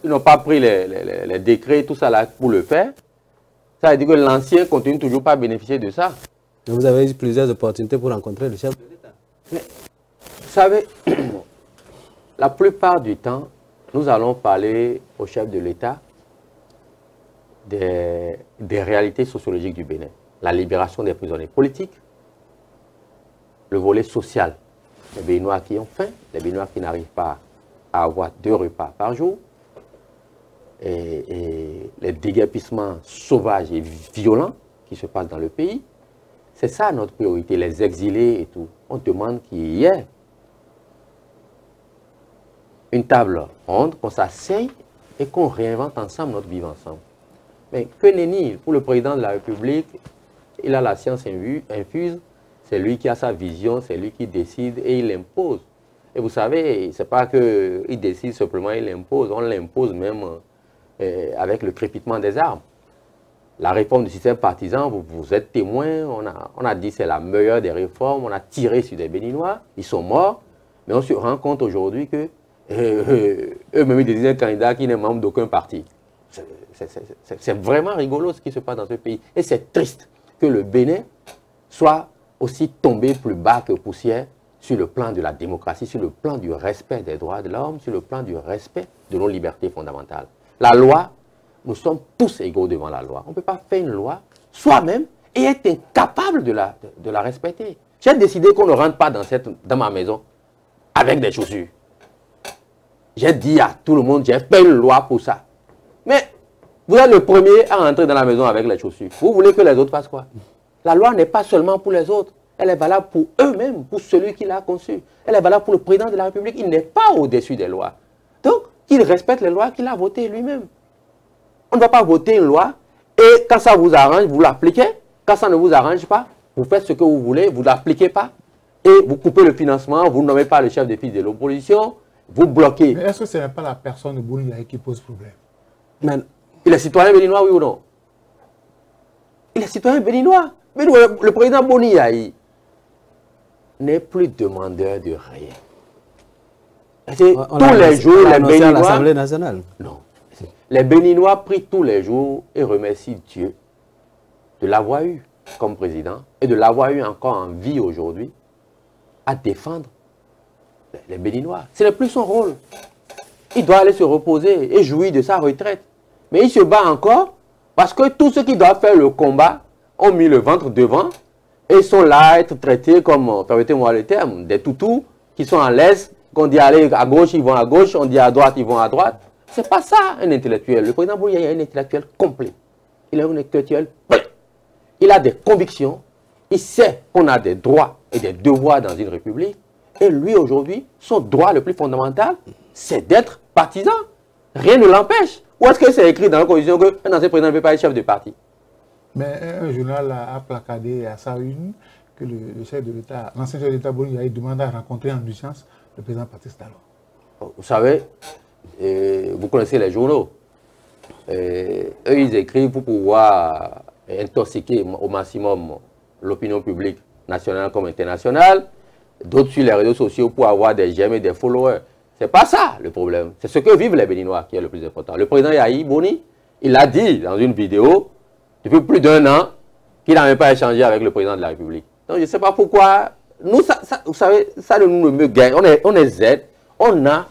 ils n'ont pas pris les décrets, tout ça là pour le faire, ça veut dire que l'ancien continue toujours pas à bénéficier de ça. Vous avez eu plusieurs opportunités pour rencontrer le chef de l'État. Mais, vous savez, la plupart du temps, nous allons parler au chef de l'État des réalités sociologiques du Bénin. La libération des prisonniers politiques, le volet social. Les Béninois qui ont faim, les Béninois qui n'arrivent pas à avoir 2 repas par jour, et les déguerpissements sauvages et violents qui se passent dans le pays. C'est ça notre priorité, les exilés et tout. On demande qu'il y ait une table ronde, qu'on s'asseye et qu'on réinvente ensemble notre vivre ensemble. Mais que nenni, pour le président de la République, il a la science infuse, c'est lui qui a sa vision, c'est lui qui décide et il impose. Et vous savez, c'est pas qu'il décide simplement, il impose, on l'impose même avec le crépitement des armes. La réforme du système partisan, vous êtes témoin, on a dit que c'est la meilleure des réformes, on a tiré sur des Béninois, ils sont morts, mais on se rend compte aujourd'hui que eux-mêmes ils désignent un candidat qui n'est membre d'aucun parti. C'est vraiment rigolo ce qui se passe dans ce pays. Et c'est triste que le Bénin soit aussi tombé plus bas que poussière sur le plan de la démocratie, sur le plan du respect des droits de l'homme, sur le plan du respect de nos libertés fondamentales. La loi, nous sommes tous égaux devant la loi. On ne peut pas faire une loi soi-même et être incapable de la respecter. J'ai décidé qu'on ne rentre pas dans ma maison avec des chaussures. J'ai dit à tout le monde, j'ai fait une loi pour ça. Mais vous êtes le premier à entrer dans la maison avec les chaussures. Vous voulez que les autres fassent quoi? La loi n'est pas seulement pour les autres. Elle est valable pour eux-mêmes, pour celui qui l'a conçue. Elle est valable pour le président de la République. Il n'est pas au-dessus des lois. Donc, qu'il respecte les lois qu'il a votées lui-même. On ne va pas voter une loi et quand ça vous arrange, vous l'appliquez. Quand ça ne vous arrange pas, vous faites ce que vous voulez, vous ne l'appliquez pas. Et vous coupez le financement, vous ne nommez pas le chef de file de l'opposition, vous bloquez. Mais est-ce que ce n'est pas la personne de Boni Yahi qui pose problème? Mais il est citoyen béninois, oui ou non? Il est citoyen béninois. Mais le président Boni Yahi n'est plus demandeur de rien. Tous les jours, les Béninois... l'Assemblée nationale. Non. Les Béninois prient tous les jours et remercient Dieu de l'avoir eu comme président et de l'avoir eu encore en vie aujourd'hui à défendre les Béninois. Ce n'est plus son rôle. Il doit aller se reposer et jouir de sa retraite. Mais il se bat encore parce que tous ceux qui doivent faire le combat ont mis le ventre devant et sont là à être traités comme, permettez-moi le terme, des toutous qui sont en laisse, qu'on dit aller à gauche, ils vont à gauche, on dit à droite, ils vont à droite. C'est pas ça un intellectuel. Le président Boni Yahi est un intellectuel complet. Il est un intellectuel plein. Il a des convictions. Il sait qu'on a des droits et des devoirs dans une république. Et lui, aujourd'hui, son droit le plus fondamental, c'est d'être partisan. Rien ne l'empêche. Où est-ce que c'est écrit dans la Constitution qu'un ancien président ne peut pas être chef de parti? Mais un journal a placardé à sa une que le chef de l'État, l'ancien chef de l'État Boni Yahi demande à rencontrer en urgence le président Patrice Talon. Vous savez, vous connaissez les journaux. Eux, ils écrivent pour pouvoir intoxiquer au maximum l'opinion publique nationale comme internationale. D'autres sur les réseaux sociaux pour avoir des j'aime et des followers. C'est pas ça le problème. C'est ce que vivent les Béninois qui est le plus important. Le président Yahi Boni, il a dit dans une vidéo depuis plus d'1 an, qu'il n'a même pas échangé avec le président de la République. Donc je ne sais pas pourquoi. Nous, vous savez, ça ne nous me gagne. On est Z. On a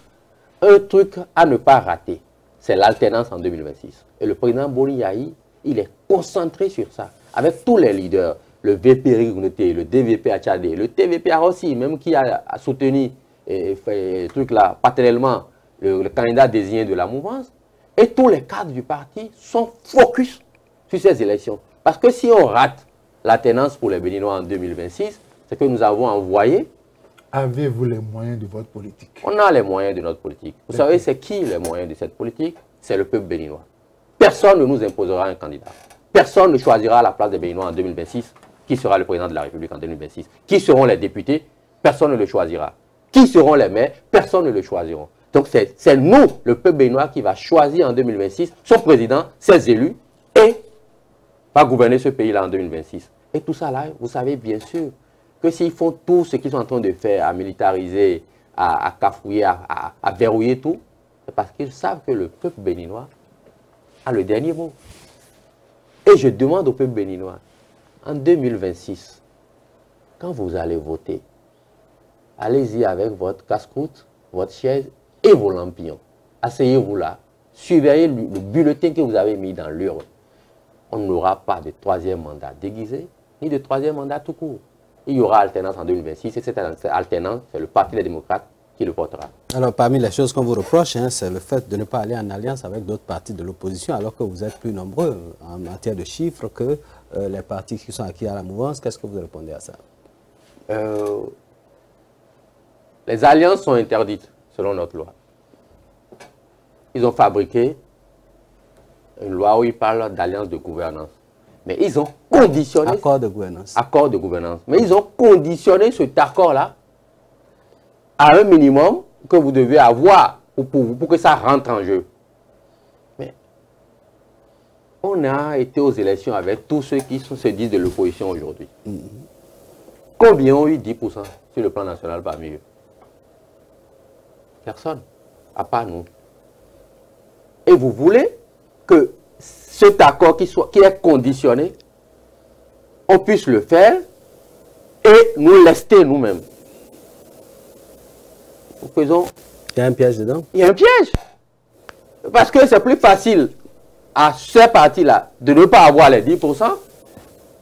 un truc à ne pas rater. C'est l'alternance en 2026. Et le président Boni Yahi, il est concentré sur ça. Avec tous les leaders, le VP Rigouneté, le DVP à Tchadé, le TVP à Rossi, même qui a soutenu et fait truc là, paternellement, le candidat désigné de la mouvance. Et tous les cadres du parti sont focus sur ces élections. Parce que si on rate l'alternance pour les Béninois en 2026, c'est que nous avons envoyé. Avez-vous les moyens de votre politique? On a les moyens de notre politique. Vous savez, c'est qui les moyens de cette politique? C'est le peuple béninois. Personne ne nous imposera un candidat. Personne ne choisira à la place des Béninois en 2026 qui sera le président de la République en 2026. Qui seront les députés? Personne ne le choisira. Qui seront les maires? Personne ne le choisira. Donc c'est nous, le peuple béninois, qui va choisir en 2026 son président, ses élus et va gouverner ce pays-là en 2026. Et tout ça là, vous savez bien sûr que s'ils font tout ce qu'ils sont en train de faire, à militariser, à cafouiller, à verrouiller tout, c'est parce qu'ils savent que le peuple béninois a le dernier mot. Et je demande au peuple béninois, en 2026, quand vous allez voter, allez-y avec votre casse-croûte, votre chaise et vos lampions. Asseyez-vous là, surveillez le bulletin que vous avez mis dans l'urne. On n'aura pas de 3e mandat déguisé, ni de 3e mandat tout court. Il y aura alternance en 2026 et cette alternance, c'est le Parti des démocrates qui le portera. Alors, parmi les choses qu'on vous reproche, c'est le fait de ne pas aller en alliance avec d'autres partis de l'opposition, alors que vous êtes plus nombreux en matière de chiffres que les partis qui sont acquis à la mouvance. Qu'est-ce que vous répondez à ça? Les alliances sont interdites, selon notre loi. Ils ont fabriqué une loi où ils parlent d'alliance de gouvernance. Mais ils ont conditionné... Accord de gouvernance. Accord de gouvernance. Mais ils ont conditionné cet accord-là à un minimum que vous devez avoir pour que ça rentre en jeu. Mais on a été aux élections avec tous ceux qui se disent de l'opposition aujourd'hui. Combien ont eu 10% sur le plan national parmi eux? Personne, à part nous. Et vous voulez que cet accord qui est conditionné, on puisse le faire et nous lester nous-mêmes. Nous faisons... Il y a un piège dedans? Il y a un piège. Parce que c'est plus facile à ces partis-là de ne pas avoir les 10%,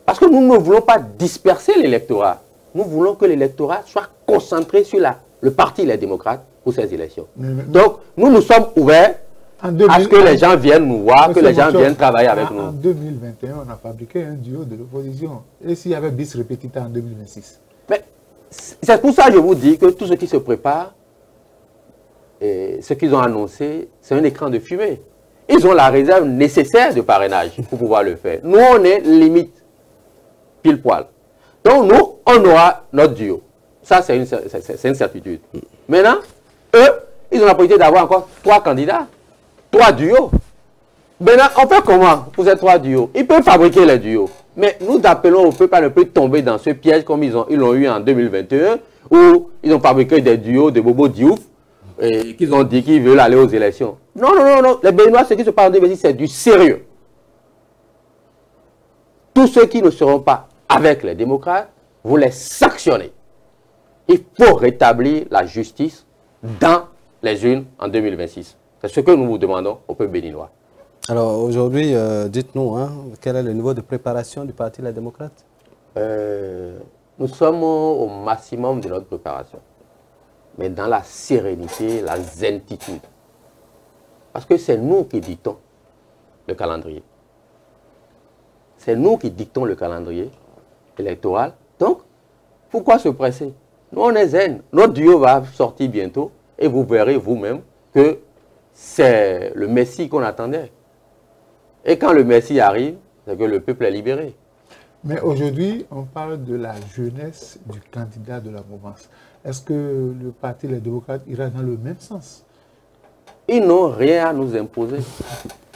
parce que nous ne voulons pas disperser l'électorat. Nous voulons que l'électorat soit concentré sur le parti Les Démocrates pour ces élections. Donc, nous sommes ouverts à ce que les gens viennent nous voir, que les gens viennent travailler avec nous. En 2021, on a fabriqué un duo de l'opposition. Et s'il y avait bis repetita en 2026? Mais c'est pour ça que je vous dis que tout ce qui se prépare, et ce qu'ils ont annoncé, c'est un écran de fumée. Ils ont la réserve nécessaire de parrainage pour pouvoir le faire. Nous, on est limite, pile poil. Donc, nous, on aura notre duo. Ça, c'est une certitude. Maintenant, eux, ils ont la possibilité d'avoir encore 3 candidats. 3 duos. Maintenant, on fait comment pour ces 3 duos? Ils peuvent fabriquer les duos. Mais nous appelons au peuple à ne plus tomber dans ce piège comme ils l'ont eu en 2021, où ils ont fabriqué des duos de Bobo Diouf, et qu'ils ont dit qu'ils veulent aller aux élections. Non, non, non, non. Les Béninois, ce qui se passe en 2026, c'est du sérieux. Tous ceux qui ne seront pas avec les démocrates, vous les sanctionnez. Il faut rétablir la justice dans les urnes en 2026. C'est ce que nous vous demandons au peuple béninois. Alors aujourd'hui, dites-nous, quel est le niveau de préparation du Parti Les Démocrates? Nous sommes au maximum de notre préparation. Mais dans la sérénité, la zénitude. Parce que c'est nous qui dictons le calendrier. C'est nous qui dictons le calendrier électoral. Donc, pourquoi se presser? Nous, on est zen. Notre duo va sortir bientôt et vous verrez vous-même que c'est le Messie qu'on attendait. Et quand le Messie arrive, c'est que le peuple est libéré. Mais aujourd'hui, on parle de la jeunesse du candidat de la mouvance. Est-ce que le Parti Les Démocrates ira dans le même sens? Ils n'ont rien à nous imposer.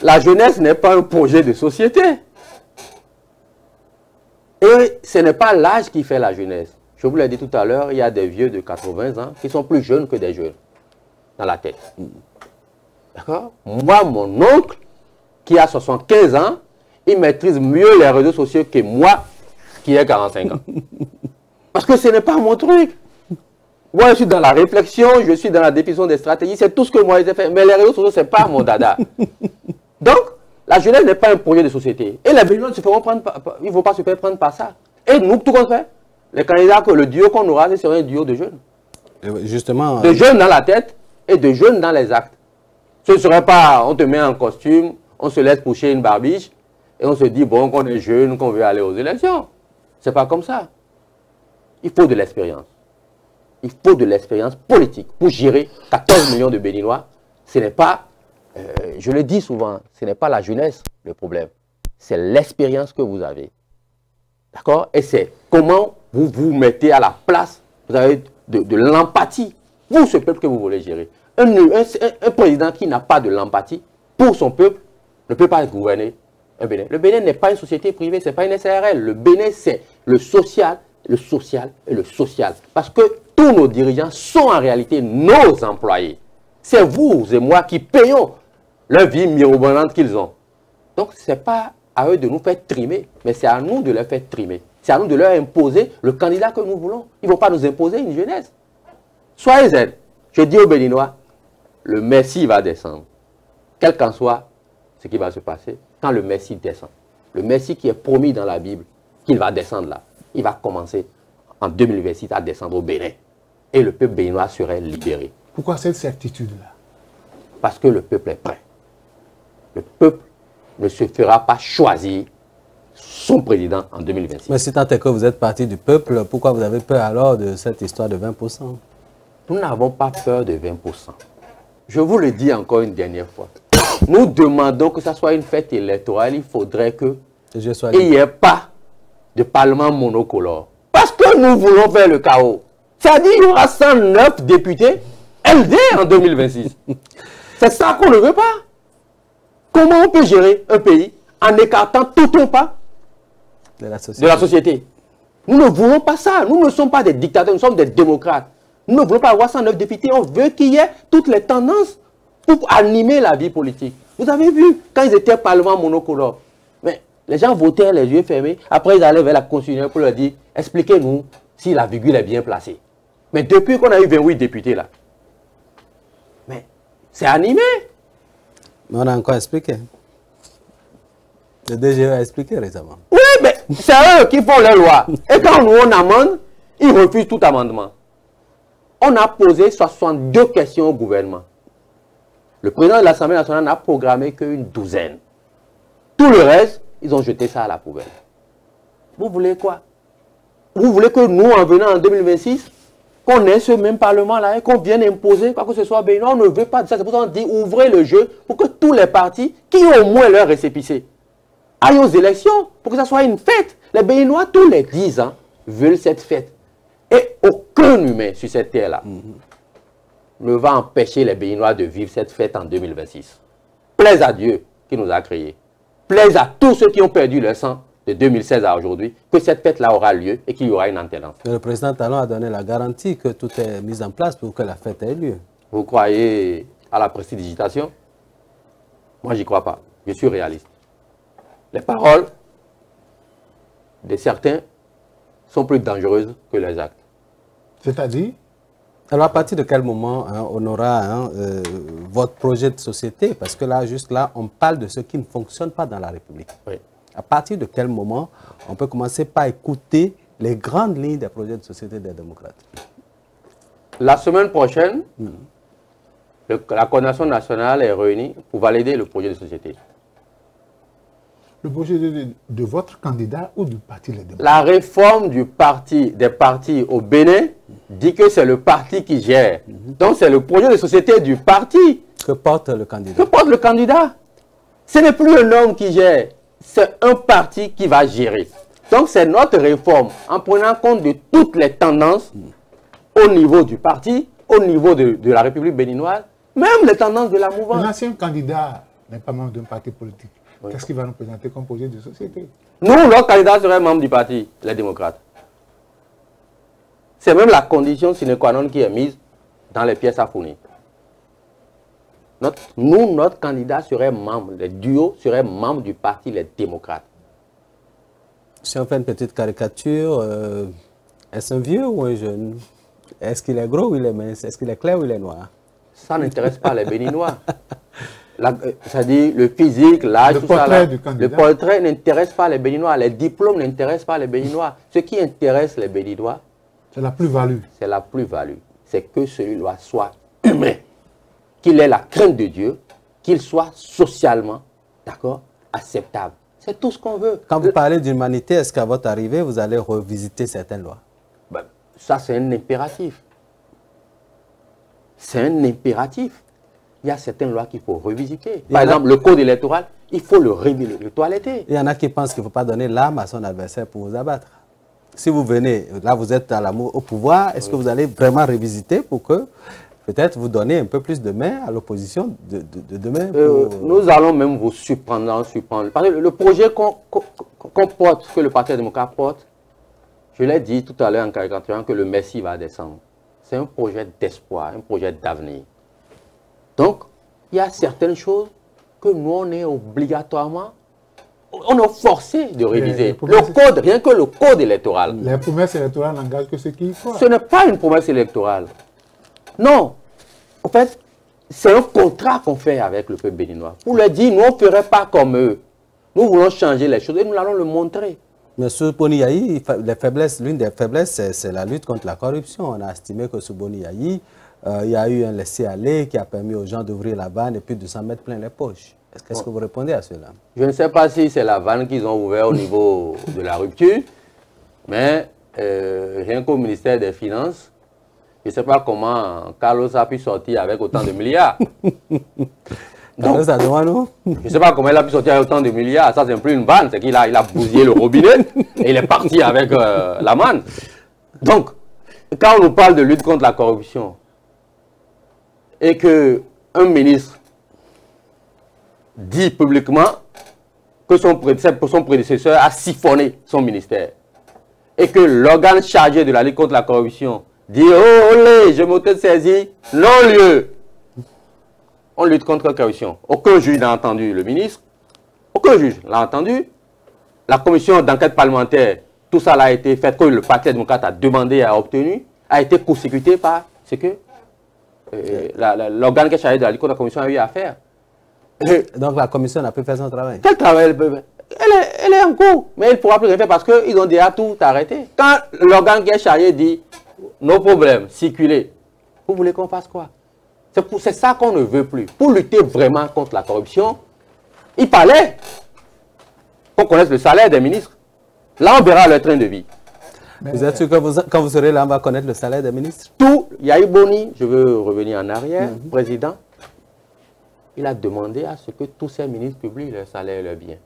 La jeunesse n'est pas un projet de société. Et ce n'est pas l'âge qui fait la jeunesse. Je vous l'ai dit tout à l'heure, il y a des vieux de 80 ans qui sont plus jeunes que des jeunes dans la tête. D'accord? Moi, mon oncle, qui a 75 ans, il maîtrise mieux les réseaux sociaux que moi, qui ai 45 ans. Parce que ce n'est pas mon truc. Moi, je suis dans la réflexion, je suis dans la définition des stratégies, c'est tout ce que moi j'ai fait. Mais les réseaux sociaux, ce n'est pas mon dada. Donc, la jeunesse n'est pas un projet de société. Et les Béninois ne se feront prendre, ils ne vont pas se faire prendre par ça. Et nous, tout qu'on fait, les candidats, le duo qu'on aura, ce sera un duo de jeunes. Justement. De jeunes dans la tête et de jeunes dans les actes. Ce ne serait pas, on te met en costume, on se laisse pousser une barbiche et on se dit, bon, qu'on est jeune, qu'on veut aller aux élections. Ce n'est pas comme ça. Il faut de l'expérience. Il faut de l'expérience politique pour gérer 14 millions de Béninois. Ce n'est pas, je le dis souvent, ce n'est pas la jeunesse le problème. C'est l'expérience que vous avez. D'accord? Et c'est comment vous vous mettez à la place, vous avez de l'empathie pour ce peuple que vous voulez gérer. Un président qui n'a pas de l'empathie pour son peuple ne peut pas gouverner un Bénin. Le Bénin n'est pas une société privée, ce n'est pas une SARL. Le Bénin, c'est le social et le social. Parce que tous nos dirigeants sont en réalité nos employés. C'est vous et moi qui payons leur vie mirobolante qu'ils ont. Donc, ce n'est pas à eux de nous faire trimer, mais c'est à nous de leur faire trimer. C'est à nous de leur imposer le candidat que nous voulons. Ils ne vont pas nous imposer une jeunesse. Soyez zen. Je dis aux Béninois, le Messie va descendre. Quel qu'en soit ce qui va se passer, quand le Messie descend. Le Messie qui est promis dans la Bible, qu'il va descendre là. Il va commencer en 2026 à descendre au Bénin. Et le peuple béninois serait libéré. Pourquoi cette certitude-là? Parce que le peuple est prêt. Le peuple ne se fera pas choisir son président en 2026. Mais si tant est que vous êtes parti du peuple, pourquoi vous avez peur alors de cette histoire de 20%? Nous n'avons pas peur de 20%. Je vous le dis encore une dernière fois. Nous demandons que ça soit une fête électorale. Il faudrait qu'il n'y ait pas de parlement monocolore. Parce que nous voulons faire le chaos. C'est-à-dire qu'il y aura 109 députés LD en 2026. C'est ça qu'on ne veut pas. Comment on peut gérer un pays en écartant tout un pas de la société? Nous ne voulons pas ça. Nous ne sommes pas des dictateurs, nous sommes des démocrates. Nous ne voulons pas avoir 109 députés. On veut qu'il y ait toutes les tendances pour animer la vie politique. Vous avez vu, quand ils étaient parlement monocolore, mais les gens votaient les yeux fermés. Après, ils allaient vers la constitutionnelle pour leur dire, expliquez-nous si la virgule est bien placée. Mais depuis qu'on a eu 28 députés là, mais c'est animé. Mais on a encore expliqué. Le DGE a expliqué récemment. Oui, mais c'est eux qui font les lois. Et quand nous on amende, ils refusent tout amendement. On a posé 62 questions au gouvernement. Le président de l'Assemblée nationale n'a programmé qu'une douzaine. Tout le reste, ils ont jeté ça à la poubelle. Vous voulez quoi? Vous voulez que nous, en venant en 2026, qu'on ait ce même Parlement-là et qu'on vienne imposer quoi que ce soit béninois? On ne veut pas de ça. C'est pour ça qu'on dit ouvrez le jeu pour que tous les partis qui ont au moins leur récépissé aillent aux élections pour que ça soit une fête. Les Béninois, tous les 10 ans, veulent cette fête. Et aucun humain sur cette terre-là ne va empêcher les Béninois de vivre cette fête en 2026. Plaise à Dieu qui nous a créés. Plaise à tous ceux qui ont perdu leur sang de 2016 à aujourd'hui, que cette fête-là aura lieu et qu'il y aura une alternance. Le président Talon a donné la garantie que tout est mis en place pour que la fête ait lieu. Vous croyez à la prestidigitation? Moi, j'y crois pas. Je suis réaliste. Les paroles de certains sont plus dangereuses que les actes. C'est-à-dire? Alors, à partir de quel moment on aura votre projet de société? Parce que là, juste là, on parle de ce qui ne fonctionne pas dans la République. Oui. À partir de quel moment on peut commencer par écouter les grandes lignes des projets de société des démocrates? La semaine prochaine, la coordination nationale est réunie pour valider le projet de société. Le projet de votre candidat ou du parti Les Démocrates? La réforme des partis au Bénin dit que c'est le parti qui gère. Donc c'est le projet de société du parti. Que porte le candidat? Que porte le candidat? Ce n'est plus un homme qui gère, c'est un parti qui va gérer. Donc c'est notre réforme en prenant compte de toutes les tendances au niveau du parti, au niveau de la République béninoise, même les tendances de la mouvance. L'ancien candidat n'est pas membre d'un parti politique. Oui. Qu'est-ce qu'il va nous présenter comme projet de société? Nous, notre candidat serait membre du parti, les démocrates. C'est même la condition sine qua non qui est mise dans les pièces à fournir. Notre candidat serait membre, le duo serait membre du parti Les Démocrates. Si on fait une petite caricature, est-ce un vieux ou un jeune? Est-ce qu'il est gros ou il est mince? Est-ce qu'il est clair ou il est noir? Ça n'intéresse pas les Béninois. C'est-à-dire le physique, l'âge, tout ça. Le portrait n'intéresse pas les Béninois. Les diplômes n'intéressent pas les Béninois. Ce qui intéresse les Béninois, c'est la plus-value. C'est la plus-value. C'est que celui-là soit humain, qu'il ait la crainte de Dieu, qu'il soit socialement, d'accord, acceptable. C'est tout ce qu'on veut. Quand vous parlez d'humanité, est-ce qu'à votre arrivée, vous allez revisiter certaines lois? Ben, ça, c'est un impératif. C'est un impératif. Il y a certaines lois qu'il faut revisiter. Par exemple, le code électoral, il faut le toiletter. Il y en a qui pensent qu'il ne faut pas donner l'arme à son adversaire pour vous abattre. Si vous venez, là vous êtes au pouvoir, est-ce que vous allez vraiment revisiter pour que peut-être vous donner un peu plus de main à l'opposition de demain Nous allons même vous surprendre. Parce que le projet qu'on porte, que le Parti démocrate porte, je l'ai dit tout à l'heure en caricaturant que le Messie va descendre. C'est un projet d'espoir, un projet d'avenir. Donc, il y a certaines choses que nous, on est obligatoirement, on est forcé de réviser. Le code, rien que le code électoral. Les promesses électorales n'engagent que ceux qui y croient. Ce n'est pas une promesse électorale. Non. En fait, c'est un contrat qu'on fait avec le peuple béninois. Pour leur dire, nous, on ne ferait pas comme eux. Nous voulons changer les choses et nous allons le montrer. Mais sous Boni Yayi, l'une des faiblesses, c'est la lutte contre la corruption. On a estimé que sous Boni Yayi, il y a eu un laisser-aller qui a permis aux gens d'ouvrir la vanne et puis de s'en mettre plein les poches. Est-ce que vous répondez à cela? Je ne sais pas si c'est la vanne qu'ils ont ouvert au niveau de la rupture, mais rien qu'au ministère des Finances, je ne sais pas comment Carlos a pu sortir avec autant de milliards. Donc, ça demande, non? Je ne sais pas comment il a pu sortir avec autant de milliards. Ça, c'est plus une vanne, c'est qu'il a bousillé le robinet et il est parti avec la manne. Donc, quand on nous parle de lutte contre la corruption et qu'un ministre dit publiquement que son prédécesseur a siphonné son ministère et que l'organe chargé de la lutte contre la corruption dit « Oh, olé, je m'auto-saisis, non-lieu ». On lutte contre la corruption. Aucun juge n'a entendu le ministre, aucun juge l'a entendu. La commission d'enquête parlementaire, tout ça a été fait, que le Parti démocrate a demandé et a obtenu, a été consécuté par ce que l'organe qui est chargé de la lutte contre la corruption a eu à faire. Donc la commission n'a pu faire son travail. Quel travail? Elle est en cours, mais elle ne pourra plus rien faire parce qu'ils ont déjà tout arrêté. Quand l'organe qui est chargé dit « nos problèmes, circulez », vous voulez qu'on fasse quoi? C'est ça qu'on ne veut plus. Pour lutter vraiment contre la corruption, il fallait qu'on connaisse le salaire des ministres. Là, on verra leur train de vie. Vous êtes sûr que quand vous serez là, on va connaître le salaire des ministres? Tout. Yayi Boni, je veux revenir en arrière, président, il a demandé à ce que tous ces ministres publient leur salaire et leurs biens.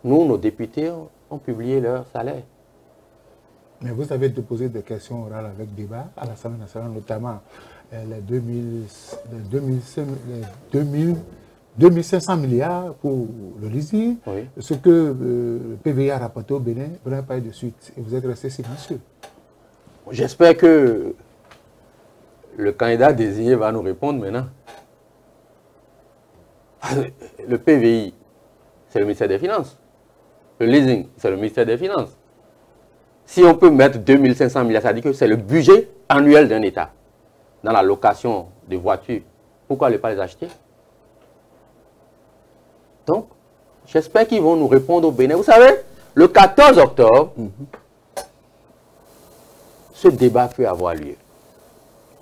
Nous, nos députés, ont publié leur salaire. Mais vous avez déposé des questions orales avec débat à l'Assemblée nationale, notamment les 2500 milliards pour le LISI, oui. Ce que le PVI a rapporté au Bénin, vous n'avez pas eu de suite et vous êtes resté silencieux. J'espère que le candidat désigné va nous répondre maintenant. Le PVI, c'est le ministère des Finances. Le leasing, c'est le ministère des Finances. Si on peut mettre 2500 milliards, ça dit que c'est le budget annuel d'un État dans la location de voitures. Pourquoi ne pas les acheter? Donc, j'espère qu'ils vont nous répondre au Bénin. Vous savez, le 14 octobre, ce débat peut avoir lieu.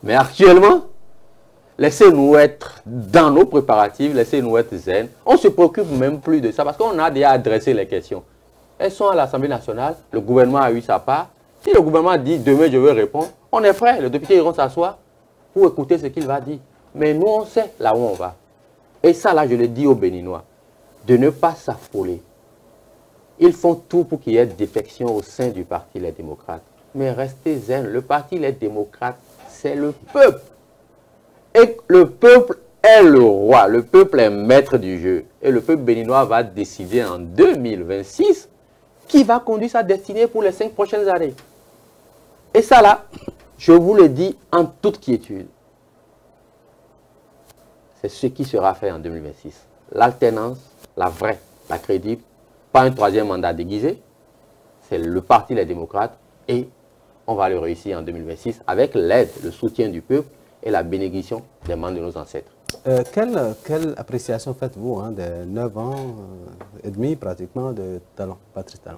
Mais actuellement, laissez-nous être dans nos préparatifs, laissez-nous être zen. On ne se préoccupe même plus de ça parce qu'on a déjà adressé les questions. Elles sont à l'Assemblée nationale, le gouvernement a eu sa part. Si le gouvernement dit demain je veux répondre, on est prêt, les députés iront s'asseoir pour écouter ce qu'il va dire. Mais nous on sait là où on va. Et ça là je le dis aux Béninois, de ne pas s'affoler. Ils font tout pour qu'il y ait défection au sein du Parti Les Démocrates. Mais restez zen, le Parti Les Démocrates, c'est le peuple. Et le peuple est le roi, le peuple est maître du jeu. Et le peuple béninois va décider en 2026 qui va conduire sa destinée pour les 5 prochaines années. Et ça là, je vous le dis en toute quiétude. c'est ce qui sera fait en 2026. L'alternance, la vraie, la crédible, pas un troisième mandat déguisé, c'est le parti Les Démocrates et on va le réussir en 2026 avec l'aide, le soutien du peuple et la bénédiction des membres de nos ancêtres. Quelle appréciation faites-vous de 9 ans et demi pratiquement de Talon, Patrice Talon?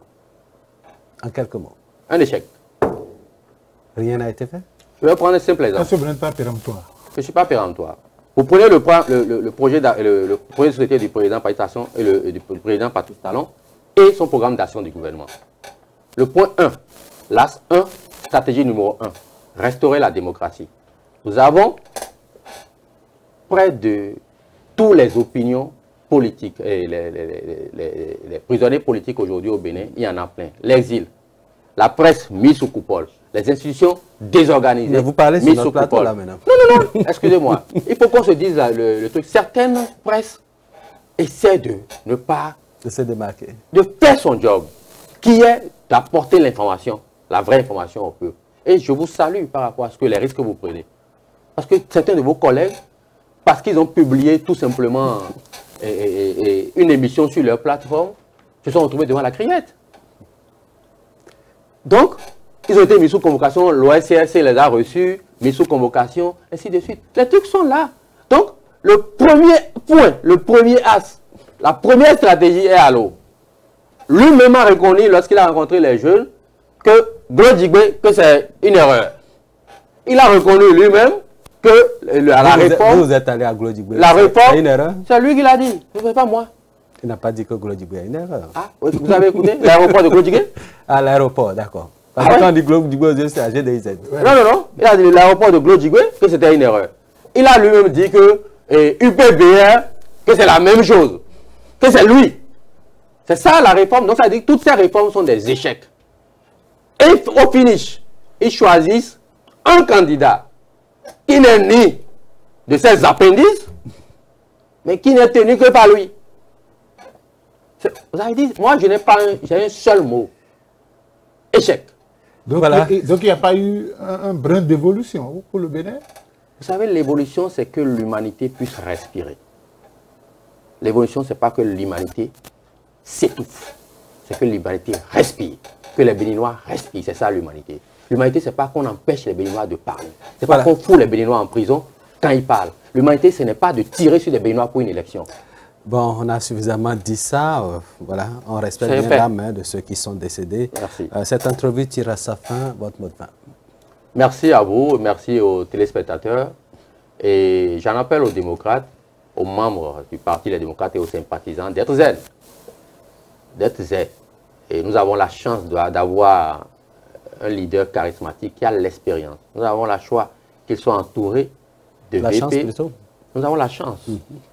En quelques mots. Un échec. Rien n'a été fait? Je vais prendre un simple exemple. Ça, ce n'est pas péremptoire. Je ne suis pas péremptoire. Vous prenez le projet de société du président Patrice Talon et du président Patrice Talon et son programme d'action du gouvernement. Le point 1, l'AS 1, stratégie numéro 1, restaurer la démocratie. Nous avons près de toutes les opinions politiques et les prisonniers politiques aujourd'hui au Bénin, il y en a plein. L'exil, la presse mise sous coupole, les institutions désorganisées. Mais vous parlez sur notre plateau là maintenant. Non, excusez-moi. Il faut qu'on se dise le truc. Certaines presses essaient de ne pas... De se démarquer. De faire son job, qui est d'apporter l'information, la vraie information au peuple. Et je vous salue par rapport à ce que les risques que vous prenez. Parce que certains de vos collègues, parce qu'ils ont publié tout simplement une émission sur leur plateforme, se sont retrouvés devant la criette. Donc, ils ont été mis sous convocation, l'OSCRC les a reçus, mis sous convocation, ainsi de suite. Les trucs sont là. Donc, le premier point, le premier as, la première stratégie est à l'eau. Lui-même a reconnu, lorsqu'il a rencontré les jeunes, que Glodjigbe, que c'est une erreur. Il a reconnu lui-même que la réforme... Vous êtes allé à Glodjigbe. La réforme, c'est une erreur? C'est lui qui l'a dit, ce n'est pas moi. Il n'a pas dit que Glodjigbe est une erreur. Ah, vous avez écouté l'aéroport de Glodjigbe? À l'aéroport, d'accord. Parce que quand on dit Glodjigbe, c'est à GDIZ. Non. Il a dit l'aéroport de Glodjigbe que c'était une erreur. Il a lui-même dit que UPBR, que c'est la même chose. Que c'est lui. C'est ça la réforme. Donc ça veut dire que toutes ces réformes sont des échecs. Et au finish, ils choisissent un candidat qui n'est ni de ses appendices, mais qui n'est tenu que par lui. Vous avez dit, moi je n'ai pas j'ai un seul mot. Échec. Donc voilà. Donc il n'y a pas eu un brin d'évolution pour le Bénin? Vous savez, l'évolution, c'est que l'humanité puisse respirer. L'évolution, ce n'est pas que l'humanité s'étouffe. C'est que l'humanité respire. Que les Béninois respirent. C'est ça l'humanité. L'humanité, ce n'est pas qu'on empêche les Béninois de parler. Ce n'est pas qu'on fout les Béninois en prison quand ils parlent. L'humanité, ce n'est pas de tirer sur les Béninois pour une élection. Bon, on a suffisamment dit ça. Voilà, on respecte bien l'âme de ceux qui sont décédés. Merci. Cette entrevue tire à sa fin. Votre mot de fin. Merci à vous, merci aux téléspectateurs. Et j'en appelle aux démocrates, aux membres du Parti Les Démocrates et aux sympathisants d'être zen. D'être zen. Et nous avons la chance d'avoir un leader charismatique qui a l'expérience. Nous avons la choix qu'il soit entouré de la VP. Chance plutôt. Nous avons la chance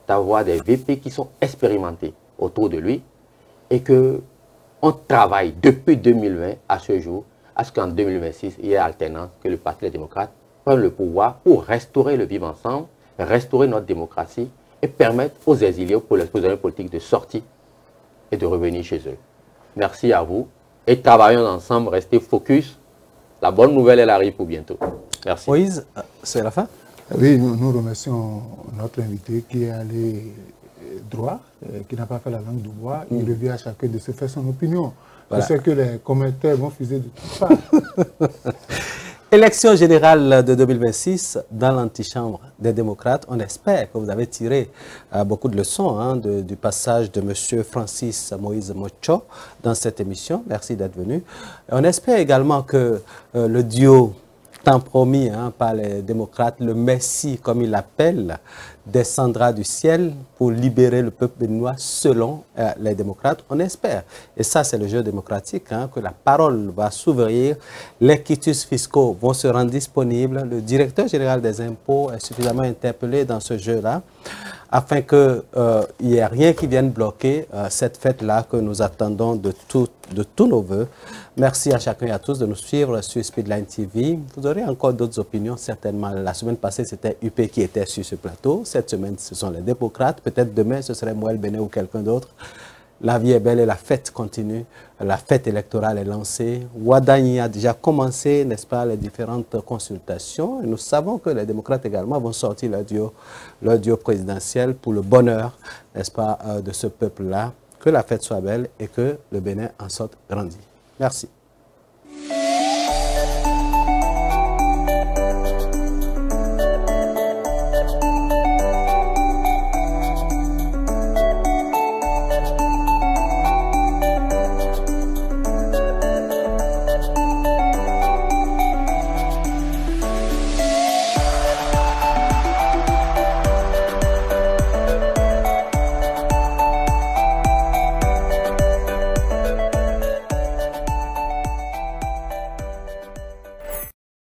d'avoir des VP qui sont expérimentés autour de lui et qu'on travaille depuis 2020 à ce jour à ce qu'en 2026, il y ait alternance, que le Parti des démocrates prenne le pouvoir pour restaurer le vivre ensemble, restaurer notre démocratie et permettre aux exilés, aux prisonniers politiques de sortir et de revenir chez eux. Merci à vous et travaillons ensemble, restez focus. La bonne nouvelle, elle arrive pour bientôt. Merci. Moïse, c'est la fin? Oui, nous remercions notre invité qui est allé droit, qui n'a pas fait la langue de bois. Il revient à chacun de se faire son opinion. Voilà. Je sais que les commentaires vont fuser de tout ça. Élection générale de 2026 dans l'antichambre des démocrates. On espère que vous avez tiré beaucoup de leçons du passage de M. Francis Moïse Mocho dans cette émission. Merci d'être venu. On espère également que le duo tant promis par les démocrates, le Messie, comme il l'appelle, descendra du ciel pour libérer le peuple béninois selon les démocrates. On espère, et ça c'est le jeu démocratique, que la parole va s'ouvrir, les quitus fiscaux vont se rendre disponibles, le directeur général des impôts est suffisamment interpellé dans ce jeu-là, afin qu'il n'y ait rien qui vienne bloquer cette fête-là que nous attendons de tous nos voeux. Merci à chacun et à tous de nous suivre sur Speedline TV. Vous aurez encore d'autres opinions, certainement. La semaine passée, c'était UP qui était sur ce plateau. Cette semaine, ce sont les démocrates. Peut-être demain, ce serait Moël Béné ou quelqu'un d'autre. La vie est belle et la fête continue. La fête électorale est lancée. Ouadani a déjà commencé, n'est-ce pas, les différentes consultations. Et nous savons que les démocrates également vont sortir leur duo présidentiel pour le bonheur, n'est-ce pas, de ce peuple-là. Que la fête soit belle et que le Bénin en sorte grandi. Merci.